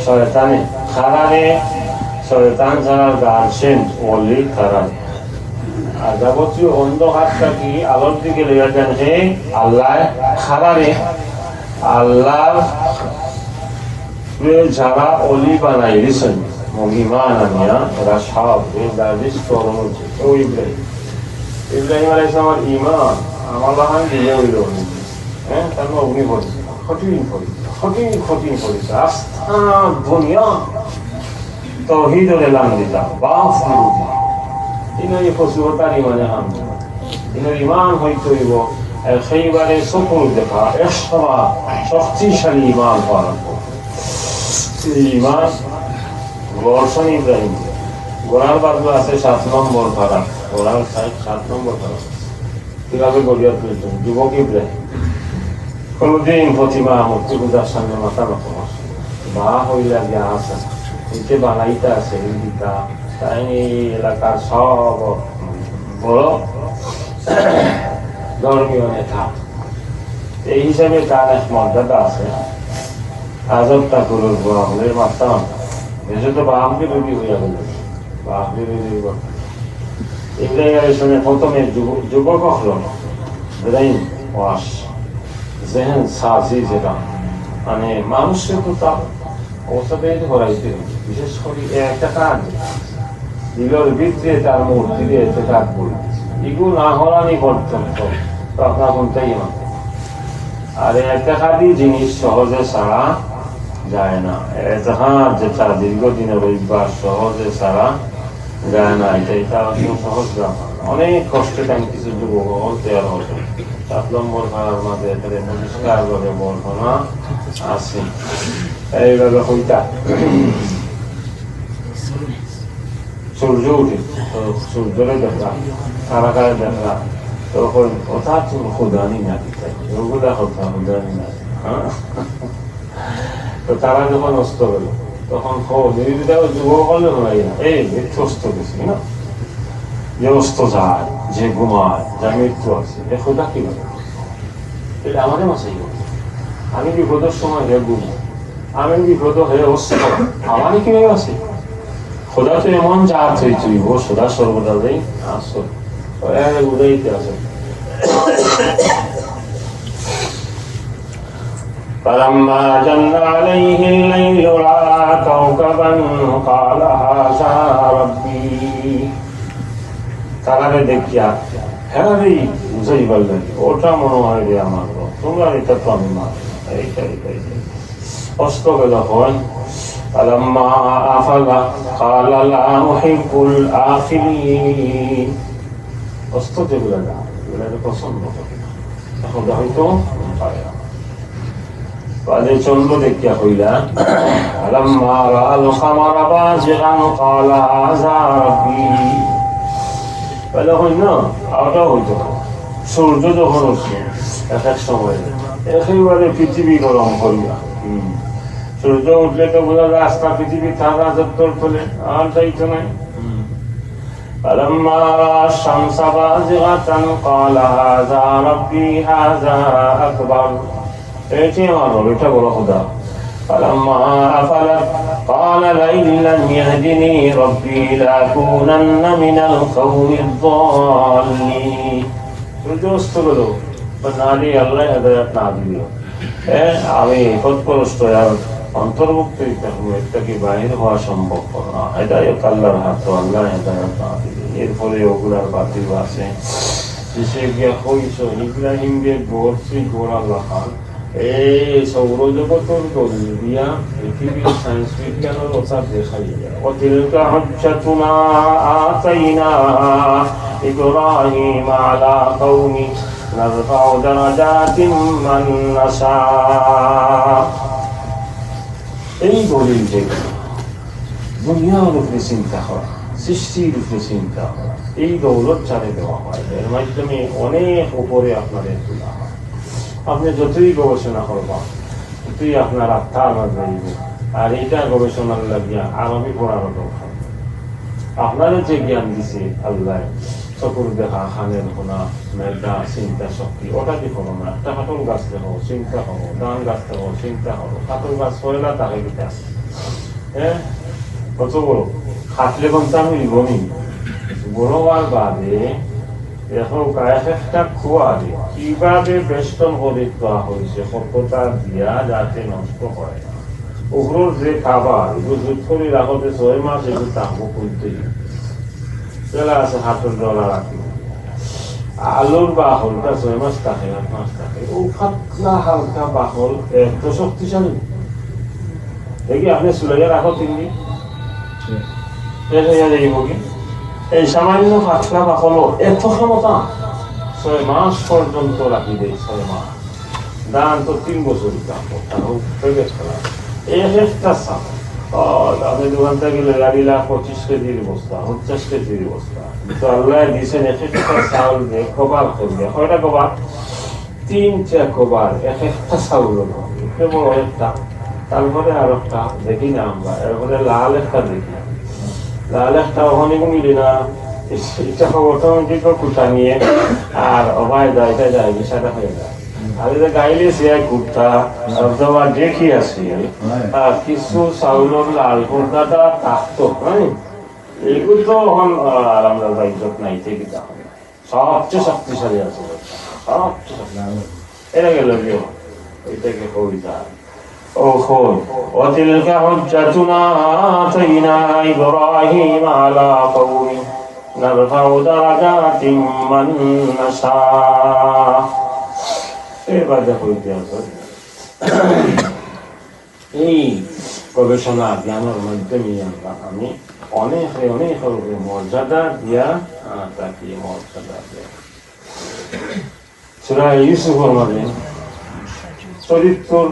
শয়তানে খারারে, শয়তান ছাড়া গার্সেন ওলি খারারে। আর যাবতীয় অন্ধকার থেকে আলোর দিকে লইয়া যান সে আল্লাহ খারারে। আল্লাহ যারা অলি বানাই দিয়েছেন মহিমান আনিয়া এরা সব দার্জিস করণ হচ্ছে। ও ইব্রাহিম ইব্রাহিম আলাইহিস সালামের ঈমান আমার বাহান দিয়ে হইল, হ্যাঁ তার অগ্নি পড়েছে কঠিন পড়েছে আস্থা দুনিয়া তৌহিদুল এলান দিতা বাস বিরোধী ইনাই ফসুহতার ইমানে হাম ইনার ইমান হইতে হইব সেইবারে চকুর দেখা একসমা শক্তিশালী ইমান হওয়ার ইমান গড়ছেন ইব্রাহিম। গোড়ার বাদু আছে 7 নম্বর পারা, গোড়ার 7 নম্বর পারা কিভাবে গড়িয়া তুলছেন যুবক ইব্রাহিম। কোনদিন প্রতিমা মূর্তি পূজার সামনে মাথা নত বা হইলা গিয়া আছে এতে বানাইতে আছে হিন্দিটা, তাই এলাকার সব বড় ধর্মীয় নেতা। এই হিসাবে তার এক মর্যাদা আছে। আজব ঠাকুরের গোয়া হলে মারতাম দেশে তো বাহামকে রুগী হইয়া গেল, বাহামকে রুগী ইব্রাহিম আলাইহিস সালামের প্রথমে যুবক হল ব্রেইন ওয়াশ, জেহেন সাজি, যেটা মানে মানুষকে তো তার অবস্থাতে করাইতে হবে। বিশেষ করে একটা কাজ দিলের ভিতরে তার মূর্তি দিয়ে কাজ করি এগুলো না হরানি পর্যন্ত তো আপনার কোনটাই হবে। আর একটা খাদি জিনিস সহজে ছাড়া যায় না, এজাহাজ যেটা দীর্ঘদিনের অভ্যাস সহজে ছাড়া যায় না, এটা সহজ ব্যাপার। অনেক কষ্টের টাইম কিছু যুবক তৈরি হতো। 7 নম্বর ভাড়ার মাঝে এখানে পরিষ্কার ভাবে বর্ণনা আছে। এইভাবে হইতা সূর্য উঠে তো সূর্যরে দেখা তারাকারে দেখা, তখন কথা তুমি খুদানি না দিতে ওগুলা কথা খুদানি না। তো তারা যখন অস্ত গেল তখন নির্দিদাও যুবক হলে নয় না, এই মৃত্যু অস্ত গেছি না, যে অস্ত যায়, যে ঘুমায়, যা মৃত্যু আছে, এ খোদা কিভাবে? এটা আমাদের মাসাই করবে। আমি বিপদের সময় হে ঘুম, আমি বিপদ হয়ে অস্ত, আমারই কিভাবে আছে? খোদা তো এমন জাত হয়ে তুই ও সদা সর্বদা দেই আসল উদয়িতে আছে। فلما جن عليه الليل رأى كوكبا قال هذا ربي, তারারে দেখিয়া হ্যাঁ রে বুঝাই পারলেন ওটা মনে হয় রে আমার, তোমরা এটা তো আমি মার এইটাই অস্ত গেল হন। فلما أفل قال لا أحب الآفلين, অস্ত যেগুলো না এগুলো পছন্দ করি না, এখন হয়তো পারে না। বাজে চন্দ্র দেখিয়া হইলা আলাম্মা রাআল খামারা বাজিগান ক্বালা হাযা রাব্বি বলে হই না আওটা হইতো সূর্য যখন উঠছে এক সময় একেবারে পৃথিবী গরম করিয়া সূর্য উঠলে তো বোঝা যায় আস্থা পৃথিবী থাকা যত্তর ফলে আর যাইতো নাই فلما رأى الشمس بازغة قال هذا ربي هذا أكبر এটি আমার রব এটা বড় খোদা فلما أفلت قال لئن لم يهدني ربي لأكونن من القوم الضالين সূর্য অস্ত গেল না দিয়ে আল্লাহ হেদায়েত না দিল আমি পথভ্রষ্ট আর অন্তর্ভুক্ত এটা কি বাহির হওয়া সম্ভব না হেদায়েত আল্লাহর হাতে আল্লাহ হেদায়েত না দিলে এরপরে ওগুলার বাতিল আছে সে গিয়া হইছ ইব্রাহিম গে গড়ছি গোড়া লাখান এই সৌরজগতর দলিল দিয়া পৃথিবীর সায়েন্স বিজ্ঞানের কথা দেখাই যায় অতিলকা হুজ্জাতুনা আতাইনা ইব্রাহিম আলা কওমি নারফাউ দারাজাতিম মান নাশা এই দলিল থেকে দুনিয়ার উপরে চিন্তা করা সৃষ্টির উপরে চিন্তা করা এই দৌলত চালে দেওয়া হয় এর মাধ্যমে অনেক উপরে আপনাদের তোলা হয় আপনি যতই গবেষণা করবেন ততই আপনার আত্মা আমার যাইব আর এইটা গবেষণার লাগিয়া আরবি পড়ার দরকার আপনারা যে জ্ঞান দিছে আল্লাহ চকুর দেখা খানের শোনা মেধা চিন্তা শক্তি ওটা কি করো না একটা কাতল গাছ দেখো চিন্তা করো ধান গাছ দেখো চিন্তা করো কাতল গাছ হয় না তাকে গীতা হ্যাঁ কত বড় খাটলে ঘন্টা মিলব নি বড় আর বাদে দেখো গায়ে একটা খোয়া দিয়ে কিভাবে বেষ্টন করে দেওয়া হয়েছে সভ্যতা দিয়া যাতে নষ্ট হয় না ওগুলোর যে খাবার এগুলো জুট করে রাখতে 6 মাস এগুলো তাকবো করতেই চলে আছে হাতের ডলা রাখি আলুর বাহলটা 6 মাস থাকে 8 মাস থাকে ও পাতলা হালকা বাহল এত শক্তিশালী দেখি আপনি চুলাইয়া রাখো 3 দিন শেষ হইয়া যাইব কি এই সামান্য পাতলা বাহল এত ক্ষমতা 6 মাস পর্যন্ত রাখি দেয় 6 মাস ধান তো 3 বছর একটা সাপ আপনি দোকান থেকে গাড়ি লাখ 25 কেজির বস্তা 50 কেজির বস্তা তো আল্লাহ দিয়েছেন একটা চাউল দিয়ে কবার করবে কয়টা কবার 3টা কবার একটা চাউল বড় একটা তারপরে আর একটা দেখি না আমরা এরপরে লাল একটা দেখি লাল একটা ওখানে মিলি না এটা অটোমেটিক কুটা নিয়ে আর অবায় যায় যায় বিষয়টা হয়ে যায় আমি তো গাইলে সে কুর্তা তোমার দেখি আসি আর কিছু চাউলের লাল কুর্তাটা থাকতো হ্যাঁ এগুলো তো এখন আরামদাদা ইজ্জত নাই থেকে সবচেয়ে শক্তিশালী আছে সবচেয়ে শক্তিশালী এটা গেল কেউ এটাকে কবিতা وتلك حجتنا آتينا إبراهيم على قومه نرفع درجات من نشاء এবার দেখো ইতিহাস এই গবেষণা জ্ঞানের মাধ্যমে আমি অনেক অনেক মর্যাদা দিয়া তাকে মর্যাদা দেয় সূরা ইউসুফের মধ্যে চরিত্রর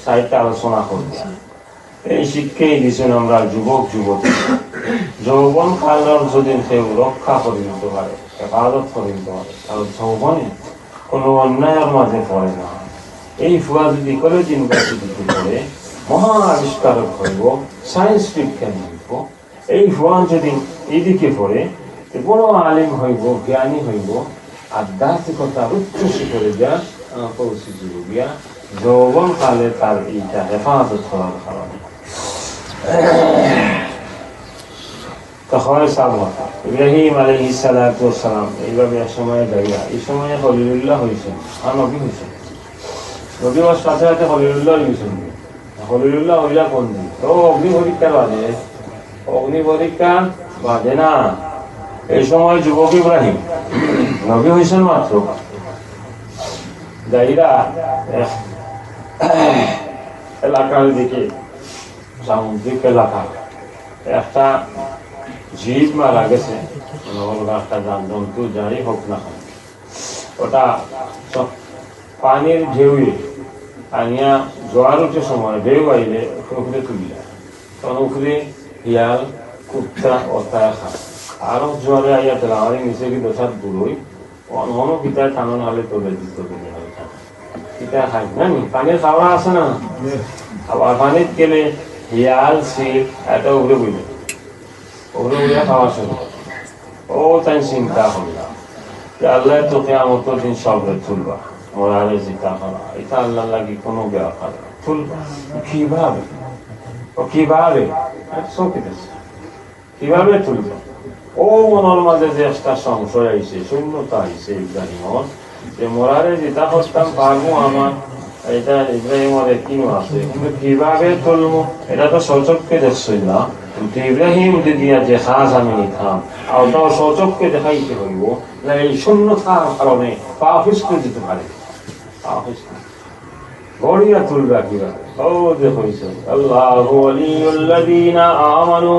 সাহিত্য আলোচনা করব এই শিক্ষাই দিয়েছেন আমরা যুবক যুবতী যৌবন কালের যদি কেউ রক্ষা করে নিতে পারে হেফাজত করে নিতে পারে তাহলে যৌবনে কোনো অন্যায়ের মাঝে পড়ে না এই ফুয়া যদি কলেজ ইউনিভার্সিটিতে পড়ে মহা আবিষ্কারক হইব সায়েন্স বিজ্ঞান হইব এই ফুয়া যদি এদিকে পড়ে বড় আলিম হইব জ্ঞানী হইব আধ্যাত্মিকতার উচ্চ শিখরে যা পৌঁছে গিয়া যৌবন কালে তার এইটা হেফাজত করার কারণে ইব্রাহিম আলাইহিস সালাতু ওয়াস সালাম এইভাবে এক সময় যাইয়া এই সময়ে খলিলুল্লাহ হয়েছেন আর নবী হয়েছেন নবী হওয়ার সাথে সাথে খলিলুল্লাহ হয়েছেন খলিলুল্লাহ হইলা কোন দিন তো অগ্নি পরীক্ষা বাজে অগ্নি পরীক্ষা বাজে না এই সময় যুবক ইব্রাহিম নবী হয়েছেন মাত্র যাইরা এলাকার দিকে সামুদ্রিক এলাকা একটা জীব মারা গেছে একটা জন্তু যাই হোক না ওটা পানির ঢেউয়ে আনিয়া জোয়ার উঠে সময় ঢেউ আইলে উপরে তুলিয়া তখন উপরে হিয়াল কুত্তা অতায় খায় আরো জোয়ারে আইয়া পেলাম আমার নিচে কি দোষার দূরই অন্য পিতায় টানো নাহলে তোলে দিত পিতা খাই না পানির খাওয়া আছে না আবার পানির গেলে হিয়াল শীত এটা উপরে বুঝবে উপরে বুঝে খাওয়া শুরু ও তাই চিন্তা করলাম আল্লাহ তোকে আমার দিন সবরে তুলবা মোরারে জিতা করা এটা আল্লাহ লাগি কোনো ব্যাপার তুলবা কিভাবে কিভাবে কিভাবে তুলবা ও মনের মাঝে যে একটা সংশয় আইছে শূন্যতা আইছে ইব্রাহিমর যে মোরারে জিতা করতাম পারবো আমার এটা ইব্রাহিমর কিনো আছে কিন্তু কিভাবে তুলবো এটা তো সচককে দেখছই না কিন্তু ইব্রাহিম দিয়া যে খাস আমি নিতাম আর ওটাও সচককে দেখাইতে হইব না এই শূন্যতার কারণে পা ফিসকে দিতে পারে গড়িয়া তুলবা কিভাবে ও দেখো আল্লাহু ওয়ালিউল্লাযীনা আমানু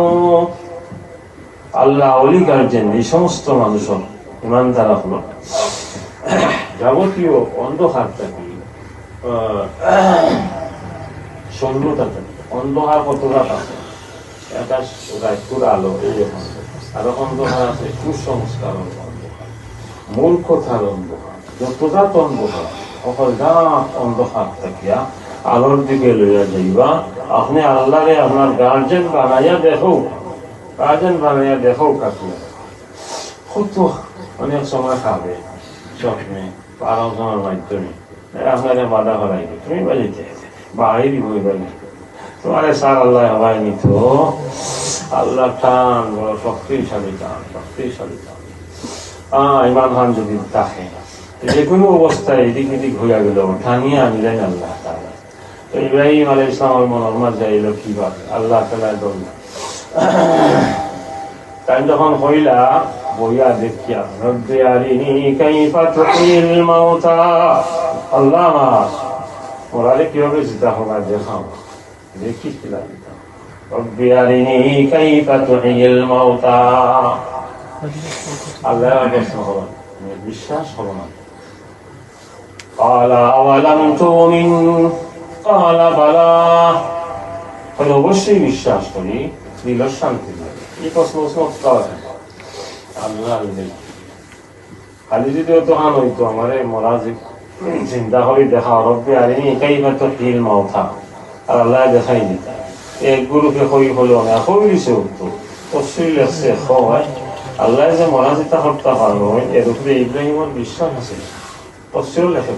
আল্লাহ ওলি গার্জেন এই সমস্ত মানুষের ইমানদার হলো যাবতীয় অন্ধকার থাকি শূন্যতা থাকি অন্ধকার কত রাত আছে একটা রায়পুর আলো এইরকম আরো অন্ধকার আছে কুসংস্কার অন্ধকার মূর্খতার অন্ধকার যতজাত অন্ধকার সকল রাত অন্ধকার থাকিয়া আলোর দিকে লইয়া যাইবা আপনি আল্লাহরে আপনার গার্জেন বানাইয়া দেখো কাকু কত অনেক সময় খাবে স্বপ্নে আলোচনার মাধ্যমে আপনারা বাধা হলাই তুমি বাজিতে বাইরে বই বাজি তোমার সার আল্লাহ হবাই নিত আল্লাহ টান বড় শক্তিশালী টান ইমান খান যদি থাকে যে কোনো অবস্থায় এদিক এদিক হইয়া গেল টানিয়ে আনলেন আল্লাহ তাআলা তো ইব্রাহিম আলাইহিস সালামের মনের মাঝে এলো কিভাবে আল্লাহ তাআলা দল তাই যখন হইলা বইয়া দেখিয়া রব্বি আরিনি কাইফা তুহিল মাউতা আল্লাহ ওরালে কিভাবে জিতা হবা দেখাও দেখি ছিলাম রব্বি আরিনি কাইফা তুহিল মাউতা আল্লাহ বিশ্বাস হলো না قال أولم تؤمن قال بلى অবশ্যই বিশ্বাস করি দিল শান্তি এই প্রশ্ন আল্লাহ খালি যদি অত হান হইতো আমার মরা চিন্তা করি দেখা রব্বি আরিনি কাইফা তুহিল মাউতা আর আল্লাহ দেখাই দিতা এক গুরুকে কই হলো না কই দিছে উত্তর তফসিল আছে হয় আল্লাহ যে মরা চিন্তা করতে পারলো এর উপরে ইব্রাহিমের বিশ্বাস আছে তফসিল লেখে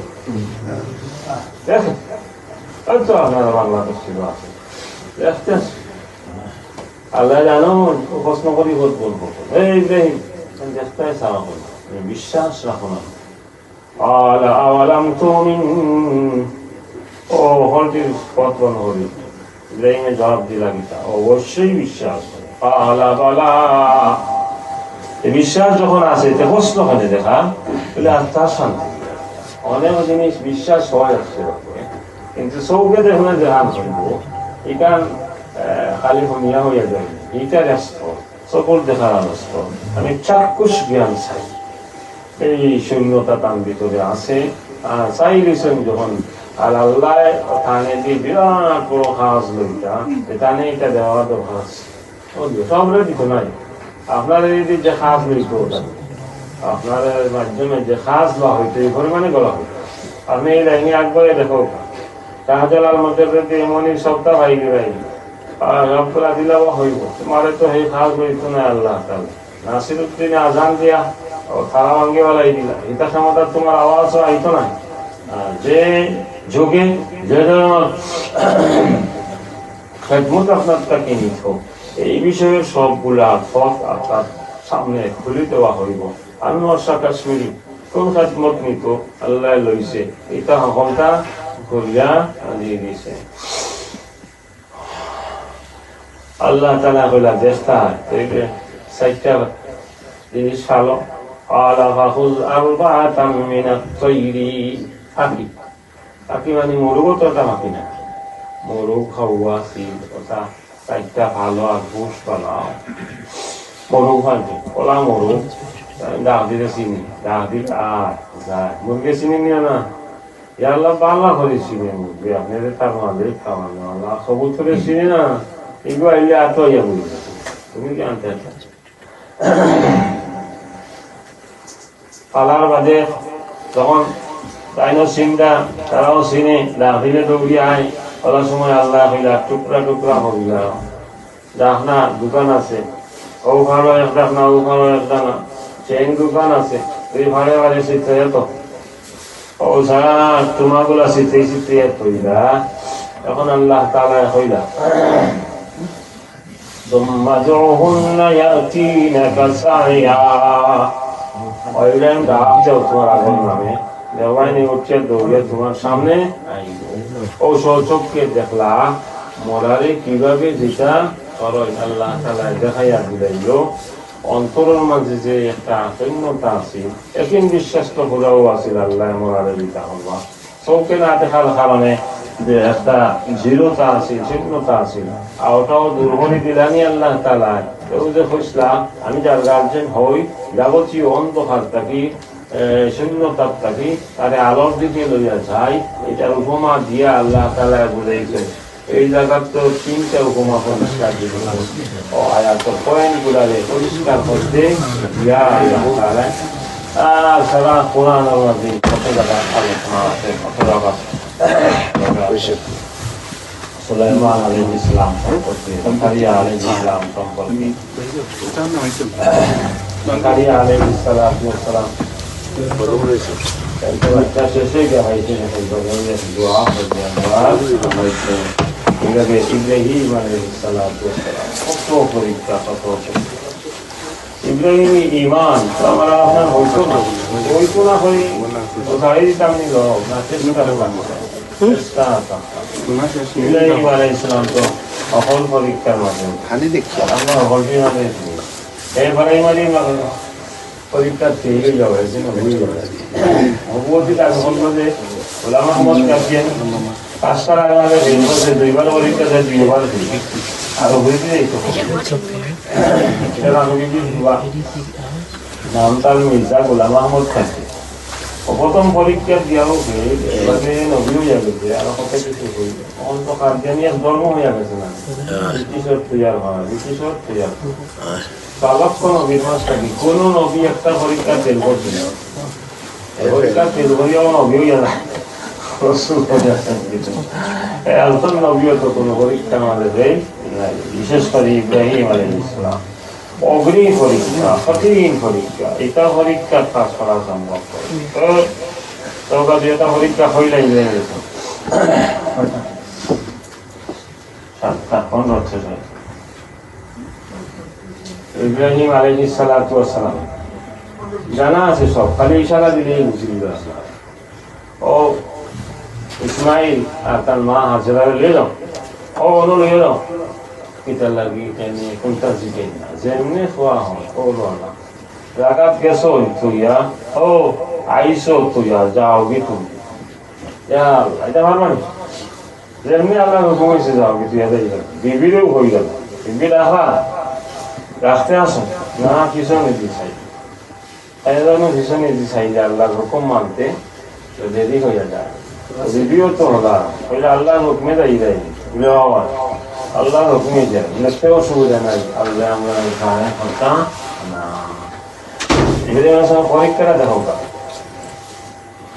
দেখেন তো আপনারা বাংলা তফসিল আছে দেখতে আল্লাহ জানো প্রশ্ন করি বলবো এই ইব্রাহিম দেখতে চাওয়া হল বিশ্বাস রাখো না আওয়ালাম তুমিন ও হলটির পথ বন্ধ করি ইব্রাহিমের জবাব দিলা গীতা অবশ্যই বিশ্বাস করে বিশ্বাস যখন আছে প্রশ্ন হলে দেখা তাহলে আত্মার শান্তি অনেক জিনিস বিশ্বাস হওয়া যাচ্ছে কিন্তু চৌকে দেখলে দেখান হইব এখান খালি শুনিয়া হইয়া যায় এইটা ব্যস্ত চকুর দেখার ব্যস্ত আমি চাক্ষুষ জ্ঞান চাই এই শূন্যতা তার ভিতরে আছে চাই দিয়েছেন যখন আর আল্লাহ থানে দিয়ে বিরাট বড় কাজ লইতা এখানে এটা দেওয়া দরকার সবরে দিত নাই আপনার এই যে কাজ লইত আপনার মাধ্যমে যে কাজ লওয়া হইতো এই পরিমাণে গলা হইত আপনি এই লাইনে একবারে দেখো শাহজালাল মধ্যে এমনই সপ্তাহ ভাইবে ভাইবে সবগুলা দিলাম হইব তোমারে তো সেই কাজ লইত না আল্লাহ তাআলা নাসিরউদ্দিনে আজান দিয়া থালা ভাঙ্গে বেলাই দিলা এটা সমাধান তোমার আওয়াজও আইতো না যে যুগে যে খেদমত আপনার তাকে নিত এই বিষয়ে সবগুলা পথ আপনার সামনে খুলে দেওয়া হইব আনোয়ার শাহ কাশ্মীরি কোন খেদমত নিত আল্লাহ লইছে এটা হকমটা করিয়া দিয়ে দিছে আল্লাহ তাআলা কইলা চেষ্টা এইটা সাইটটা জিনিস ভালো আলাফাহুল আরবাআতাম মিনাত তাইরি আকি মানে মোরগ তো এটা মাকি না মোরগ খাওয়া সিল ওটা সাইটটা ভালো আর ঘুষ বানাও মোরগ ভাজি ওলা মোরগ ডাক দিতে চিনি ডাক দিতে আর যায় মুরগি চিনি নিয়ে না আল্লাহ বাংলা করে চিনে মুখবে আপনাদের তার মাঝে খাওয়ানো আল্লাহ সবুজ করে চিনি না এগুলো আইলে এত ইয়া বুঝবে তুমি কি আনতে পালার বাদে তখন তাইনো চিন্তা তারাও চিনে দাখিলে দৌড়িয়ে আয় ওলার সময় আল্লাহ হইলা টুকরা টুকরা হইলা ডাকনা দোকান আছে ও ভালো এক ডাকনা ও ভালো এক ডাকনা চেন দোকান আছে তুই ভাড়ে ভাড়ে শিখতে যেত ও সারা তোমাগুলা শিখতে শিখতে হইলা এখন আল্লাহ তাআলা হইলা ثم ادعهن يأتينك سعيا ওইরকম ডাক দাও তোমার আগের নামে দেওয়ানি উঠছে দৌড়ে তোমার সামনে ও চোখকে দেখলা মরারে কিভাবে যেটা করো আল্লাহ তাআলা দেখাইয়া দিলাইলো অন্তরের মাঝে যে একটা শূন্যতা আছে একদিন বিশ্বাস তো করাও আছে আল্লাহ মরারে দিতা হল্লা চোখে না দেখার কারণে যে একটা জিরোতা আছে শূন্যতা আছে আর ওটাও দুর্বলী দিলানি আল্লাহ তাআলা কেউ যে খুঁজলা আমি যার গার্জেন হই যাবতীয় অন্ধকার থাকি শূন্যতার থাকি তারে আলোর দিকে লইয়া যাই এটার উপমা দিয়ে আল্লাহ তাআলা বুঝাইছে এই জায়গার তো তিনটা উপমা পরিষ্কার দিবে ও আয়াতের পয়েন্ট গুলারে পরিষ্কার করতে দিয়া আল্লাহ তাআলা সারা কোরআনের মধ্যে কত জায়গা আলোচনা আছে কত জায়গা সুলাইমান আলাইহিস সালাম সম্পর্কে জাকারিয়া আলাইহিস সালাম সম্পর্কে জাকারিয়া আলাইহিস সালাম el বাচ্চা শেষে গিয়ে হয়েছে দোয়া এভাবে ইব্রাহিম আলাইহিস সালাম কত পরীক্ষা কত ইব্রাহিম ঈমান আমরা আপনার হইতো না হই গাড়ি দিতাম নিল না চেষ্টা করলাম ইব্রাহিম আলাইহিস সালাম তো অকল পরীক্ষার মাধ্যমে খালি দেখছি আমরা অকলটি না দেখি এরপরে পরীক্ষা থেকে যাবে ভগবতী কাজ বলবো যে ওলামা মত কাজিয়েন পাঁচটার আগে আগে বলছে দুইবার পরীক্ষা দেয় দুইবার আরো হয়েছে নাম তার মির্জা গোলাম আহমদ খাচ্ছে প্রথম পরীক্ষা দিয়াও এবারে নবীও যাবে আর কত কিছু হইবে অন্ত কার্যানিয়ার ধর্ম হইয়া গেছে না ব্রিটিশর তৈয়ার হয় ব্রিটিশর তৈয়ার সালক্ষ নবীর মাসটাকে কোন নবী একটা পরীক্ষা তেল করছিল পরীক্ষা তেল করিয়াও নবীও জানা আলফান নবীও তো কোনো পরীক্ষা আমাদের বিশেষ করে ইব্রাহিম আলাইহিস সালাম অগ্নি পরীক্ষা কঠিন পরীক্ষা এটা পরীক্ষা পাস করা সম্ভব তো এটা পরীক্ষা হইলাই সাতটা 15 ইব্রাহিম আলাইহিস সালাতু ওয়াস সালাম জানা আছে সব খালি ইশারা দিলেই বুঝে যাবে ও ইসমাইল আর তার মা হাজেরা লে যাও ও ওনো লে যাও এটা লাগি এনে কোনটা জিতে না যেমনি খোয়া হয় ও না রাগাত গেছো তুইয়া ও আইসো তুইয়া যাওগে তুমি এটা পারবানি যেমনি আল্লাহ হুকুম হয়েছে যাওগে তুইয়া যাই বিবিরও হয়ে গেল বিবি রাখতে আসো না পিছনে দিছাই এই জন্য পিছনে দিছাই যে আল্লাহর হুকুম মানতে দেরি হয়ে যায় বিবিও তো হলা ওইটা আল্লাহর হুকুমে যাই যায় আল্লাহর হুকুমে যায় দেখতে অসুবিধা নাই আল্লাহ আমরা হতাম না এবারে পরীক্ষাটা দেখো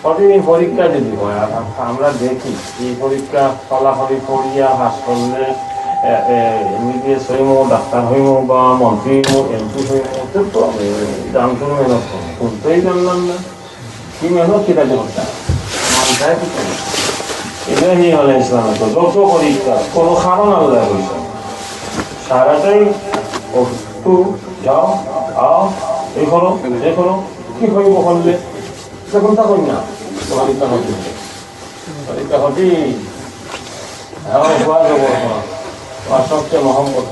প্রতিদিন পরীক্ষা যদি হয় আমরা দেখি এই পরীক্ষা ফলাফলি পড়িয়া পাস করলে এমবিবিএস হইব ডাক্তার হইব বা মন্ত্রী হইব এমপি হইব তো দাম তো মেহনত করবো কোনটাই জানলাম না কি মেহনত কিটা করতে মানটাই ইব্রাহিম আলাইহিস সালাম তো যত পরীক্ষা কোনো কারণ আল্লাহ হইছে সারাটাই একটু যাও আও এই করো কি হইব করলে সেরকম তা করি না পরীক্ষা হতে পরীক্ষা হতে হ্যাঁ হওয়া যাবো আর সবচেয়ে মহম্মত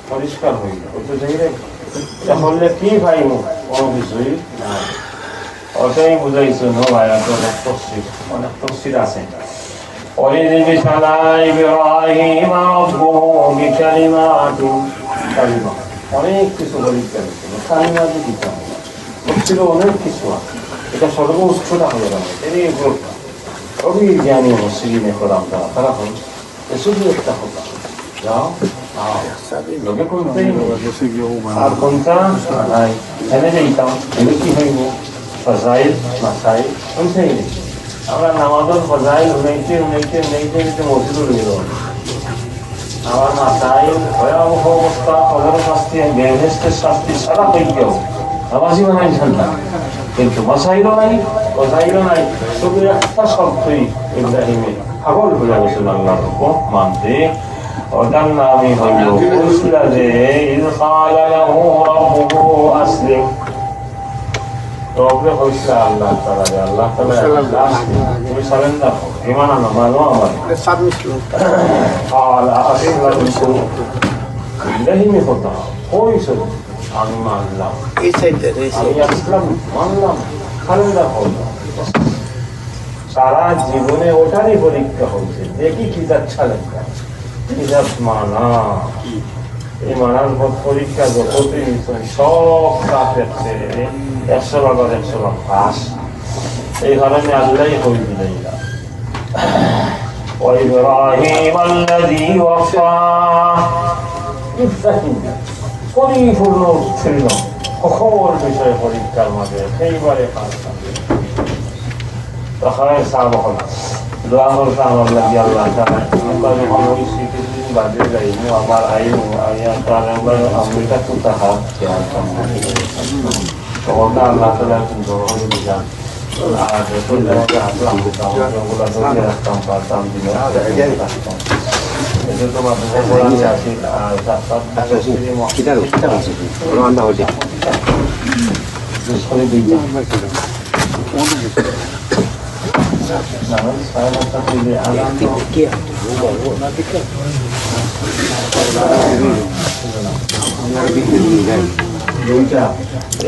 পরিষ্কার হইল ওইটা চাইলে করলে কি পাইব কোনো কিছুই না ওটাই বুঝাইছে নো ভাই অনেক তফসির আছে وإذ ابتلى إبراهيم ربه بكلمات كلمة অনেক কিছু পরীক্ষা দিচ্ছে কালিমাতে দিতে হবে তফসিরে অনেক কিছু আছে এটা সর্বোচ্চটা হয়ে যাবে এটাই গুরুত্ব ও সবই জ্ঞানী মুসলিমে করাম তারা হন শুধু একটা কথা যাও লোকে কোনটাই আর কোনটা নাই এনে যেতাম এনে কি হইব ফজাইল মাসাইল কোনটাই নেই আমরা নামাজের ফজাইল উনাইতে মসজিদও রইল আমার মাসাইল ভয়াবহ অবস্থা কবর শাস্তি বেহেস্তের শাস্তি সারা হয়ে গেল নামাজি বানাই জানতাম কিন্তু মাসাইলও নাই ফজাইলও নাই শুধু একটা শব্দই ইব্রাহিমে পাগল হয়ে গেছিল আল্লাহর হুকুম মানতে ওটার নামই হইল কুসলা যে ইয ক্বালা লাহু রাব্বুহু আসলিম তবে হইছে আল্লাহ তাআলা তুমি সারেন্ডার হও ঈমান আনো মানো আমার قال أسلمت ইব্রাহিমে কথা কইছে আমি মানলাম আমি আসলাম মানলাম সারেন্ডার হলাম সারা জীবনে ওটারই পরীক্ষা হচ্ছে দেখি কি যাচ্ছা লেখা মানা এই মানার পরীক্ষা যতই সব কাছে 100% পাস এই কারণে আল্লাহ হই দিলাইলা وإبراهيم الذي وفى ইব্রাহিম পরিপূর্ণ ছিল সকল বিষয়ে পরীক্ষার মাঝে সেইবারে পাস তখন সাহাবা হল দোয়া করতাম আল্লাহ কি আল্লাহ তাআলা আমরা যখন ওই স্মৃতিদিন বাদে যাই আমার আয়ু আয়া তাআলা আমরা তো তাহা খেয়াল তখন আল্লাহ তাআলা কিন্তু হয়ে যান আর যখন আমরা আসলাম ওগুলা ধরে রাখতাম পারতাম দিলে এটা তো মাদ্রাসা পড়ানো আছে আর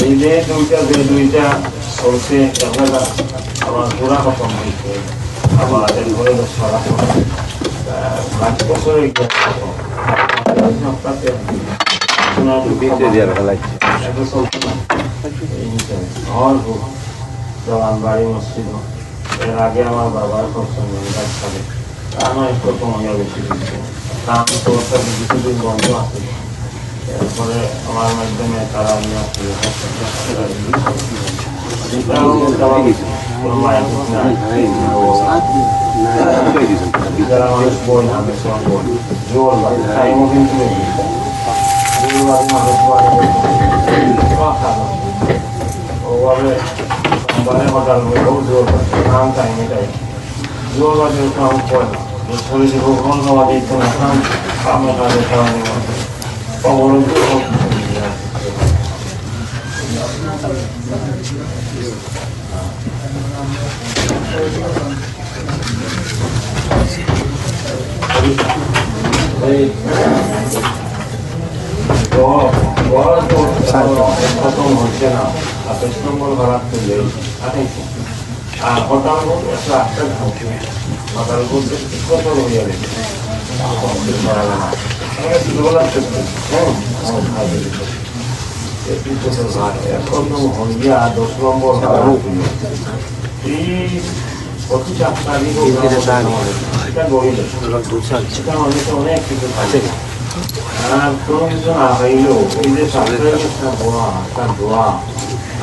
এই যে দুইটা চলছে আমার পুরা খতম হয়েছে আবার এরপরে 5 বছরের জওয়ান বাড়ি মসজিদ এর আগে আমার বাবার প্রথম আমার প্রথম হইয়া বেশি দিচ্ছে কাম তো কিছুদিন বন্ধ আছে এরপরে আমার মাধ্যমে তারা নিয়ে আসছে মানুষ বই আমি জোর টাইমও কিন্তু ওভাবে মানে হঠাৎ জোর নাম টাইমে টাইম জোর বাজে কাম করে না শরীরে ভোগন হওয়া দিত না কাম কামে কাজে খাওয়ানোর মধ্যে অবরোধ প্রথম হচ্ছে না 28 নম্বর ভাড়া তুলে আর হঠাৎ 108টা ঢুকে হঠাৎ বলতে কত হইয়া গেছে প্রথম হইয়া 10 নম্বর ভাড়া তুলে এই প্রতি চাকরি এটা গরিব সেটা অনেকে অনেক কিছু থাকে আর কোনো কিছু না পাইলেও এই যে চাকরি একটা দোয়া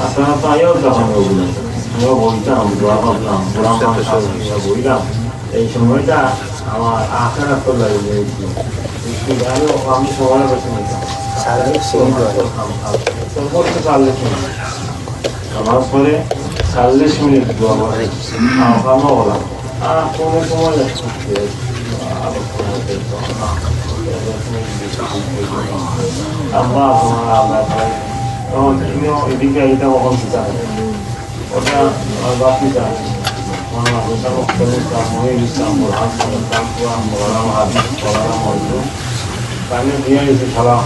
আপনারা তো আয়ও যখন আমিও বলতাম দোয়া করতাম বললাম এই সময়টা আমার আশা তো লাগে আমি সবার কাছে নিতাম সর্বোচ্চ 40 মিনিট আমার পরে 40 মিনিট দোয়া কামও বললাম আর কোনো সময় এদিকে এটা কখন পিতা ওটা বাকি যায় পানি দিয়ে গেছি খালাম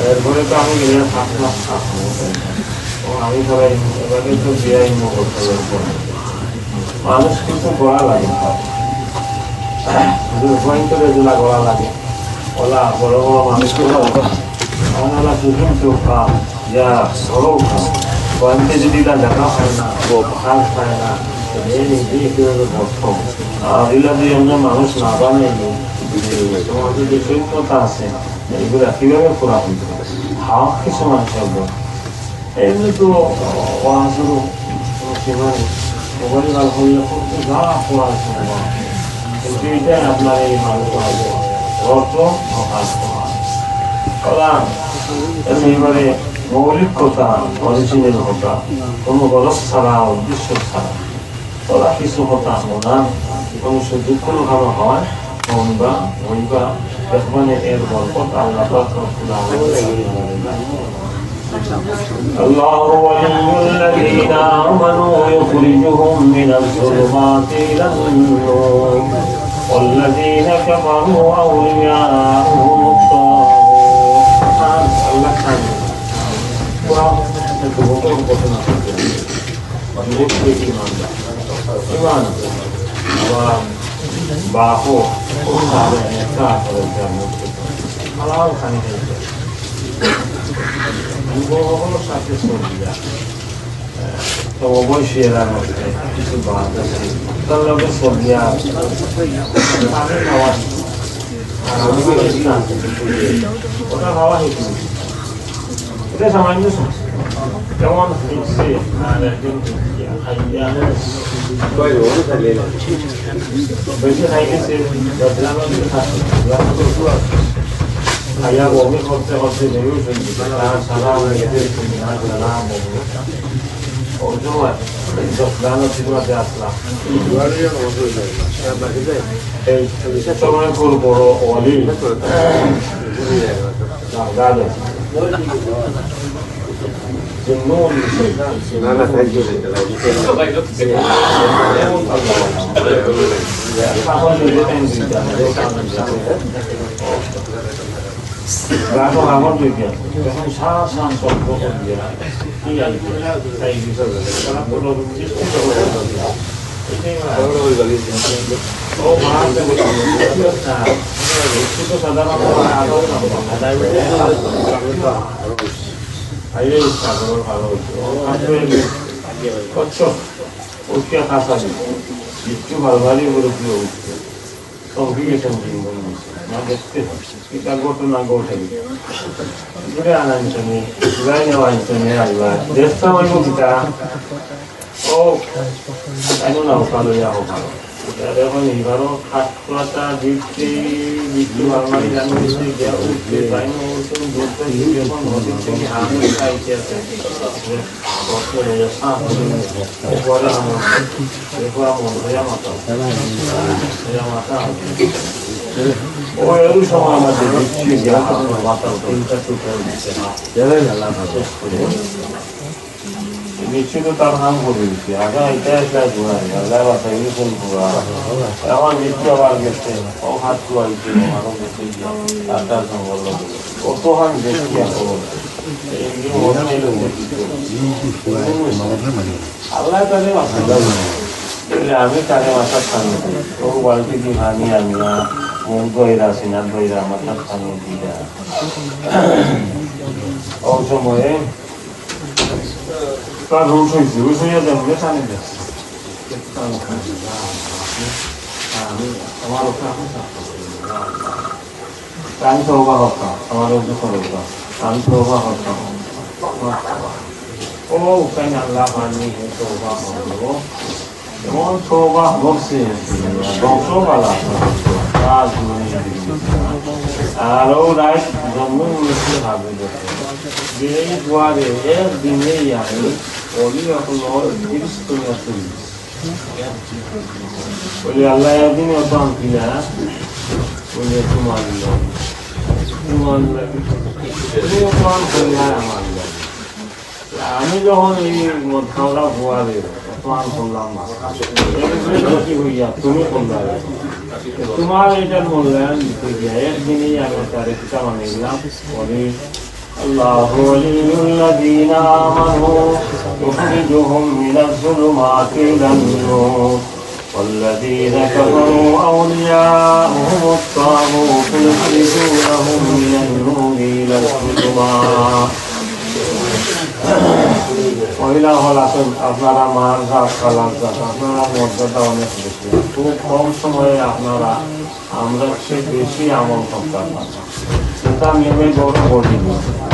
এরপরে তো আমি গেলে 7 মাস থাকবো আমি সবাই এবারে তো বিয়াই করতে মানুষ কিন্তু গড়া লাগে যেগুলা গড়া লাগে ওলা বড় বড় মানুষ ওনারা দুজন চৌকা যা সরও খান কয়েকটা যদি দেখা হয় না খাল খায় না প্রথম এগুলা দিয়ে আমরা মানুষ না বানাইলে তোমাদের যে শূন্যতা আছে এগুলা কিভাবে পুরা হইতে হাওয়া কিছু মানুষ হবে এমনি তো ওয়াজুর সীমানে মোবাইল ভালো হইলে যা পড়ার সম্ভব কিন্তু এটাই আপনার এই মানুষ অর্থ এবারে মৌলিক কথা অরিজিনাল কথা কোনো গরজ ছাড়া উদ্দেশ্য ছাড়া ওরা কিছু কথা না কোনো সুযোগ কোনো ভালো হয় হইবা হইবা মানে এর বরকত আল্লাহ الله ولي الذين آمنوا يخرجهم من الظلمات إلى النور والذين كفروا أولياءهم الطاغوت الله كان إيمان bajo sabe está por el terreno halal khani वो साथे सोचिया तो वो बहुत शेरा है किसी बात है कल लोग सोचिया आने हवा ওটা হওয়া হয়েছে এটা সামান্য যেমন হচ্ছে বেশি খাইলে সে খাইয়া বমি করতে করতে বেরিয়ে শুনছি সারা ওই সময় গানতে আসলাম এই সময় খুব বড় অলি গান Gato amor dia, dengan sangat sombong dia. Iya itu, kayak gitu. Karena kalau begitu itu ini oh maaf itu saudara ada ayo kalau itu kocok usia kasar itu hal-hal yang berbeda Congregation na দেখতে kita ঘটনা ঘটে ঘুরে আনাঞ্চনে গাইনে আনাঞ্চনে আইবা দেখতে হইব কিটা ও আইনো না ভালো ইয়া হোক এখন এবারও খাটটা দিতে বিক্রি ভালমারি জানিয়েছে দেওয়া উঠতে পাইনো ওরকম ধরতে যখন নদীর থেকে আমি খাইতে আছে পরে আমার মাথা ও এর সময় আমাদের মাথা নিশ্চিত তার নাম করে দিচ্ছি আগে এটা একটা ঘোরা আল্লাহ বাসা ইউনিফর্ম ঘোরা আমার মৃত্যু আবার গেছে ও হাত খুয়াইছে আরো গেছে তার সম্বল কত হান দেখি এখন আল্লাহ তাদের বাসা আমি তারে মাথার স্থানে ও বাড়িতে কি ভানি আমি মন গইরা সিনার গইরা মাথার স্থানে দিয়া ও সময়ে তার রোষ হয়েছে রোষ হইয়া যাবে টানে যাচ্ছে আমার আমি তো অবাক হতাম আমার দুঃখ হতাম আমি তো অবাক হতাম ও তাই না আল্লাহ পানি তো অবাক হলো এমন তো অবাক হচ্ছে ধ্বংসবালা আর ও রাইট জন্ম নিয়েছে ভাবে এই দুয়ারে একদিনেই আমি অলি এখন 30 করে চলি বলি আল্লাহ একদিনে অত আনতি না বলে তোমার আমি যখন এই মদ খাওয়া ভুয়ারে অপমান করলাম কি হইয়া তুমি করলাম তোমার এটার মূল্যায়ন দিতে গিয়ে একদিনেই আমি তার একটা মানে দিলাম বলি الله ولي الذين آمنوا يخرجهم من الظلمات إلى النور والذين كفروا أولياؤهم الطاغوت يخرجونهم من النور إلى الظلمات মহিলা হল আছেন, আপনারা মার জাত কালার জাত, আপনারা মর্যাদা অনেক বেশি, খুব কম সময়ে আপনারা আমরা সে বেশি আমল করতে পারবো। এটা নেমে গৌরব করিব,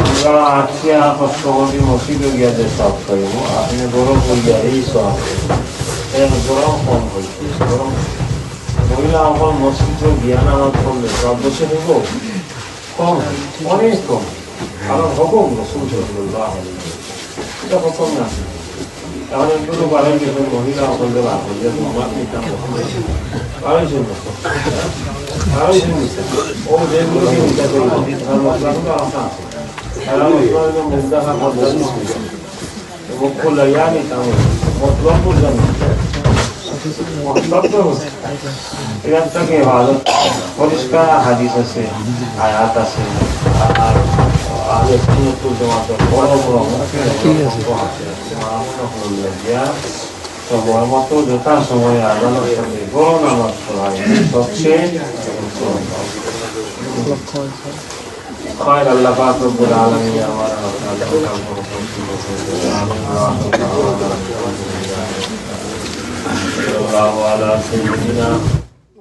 আমরা আখিয়া কষ্ট করি মসজিদে গিয়া যে সব করিব, আপনি গৌরব করিয়া এই সব এর গরম কম হয়েছে। গরম মহিলা আমার মসজিদে জ্ঞান আমার করলে সব বসে নেব কম, অনেক কম, কারণ হকম রসুল সাল্লাল্লাহু আলাইহি ওয়াসাল্লাম এটা হকম না। এখন একটু বাড়াই গেছে মহিলা হলে ভালো যে তোমার নিতাম বাড়াইছেন বাড়াইছেন ও যেগুলো কি নিতে চাই এরা মুদ্রা পদ্ধতি মুখ লইয়া নিতাম মতলব বুঝলাম মতলব তো এখান থেকে ভালো পরিষ্কার হাদিস আছে, আয়াত আছে, আর আগে সুন্নতুল জামাতের বড় বড় সময় মতো যথা সময়ে আদালত সাথে বড় নামাজ পড়ায় সবচেয়ে خير الله پاک رب العالمین ہمارا اللہ علیہ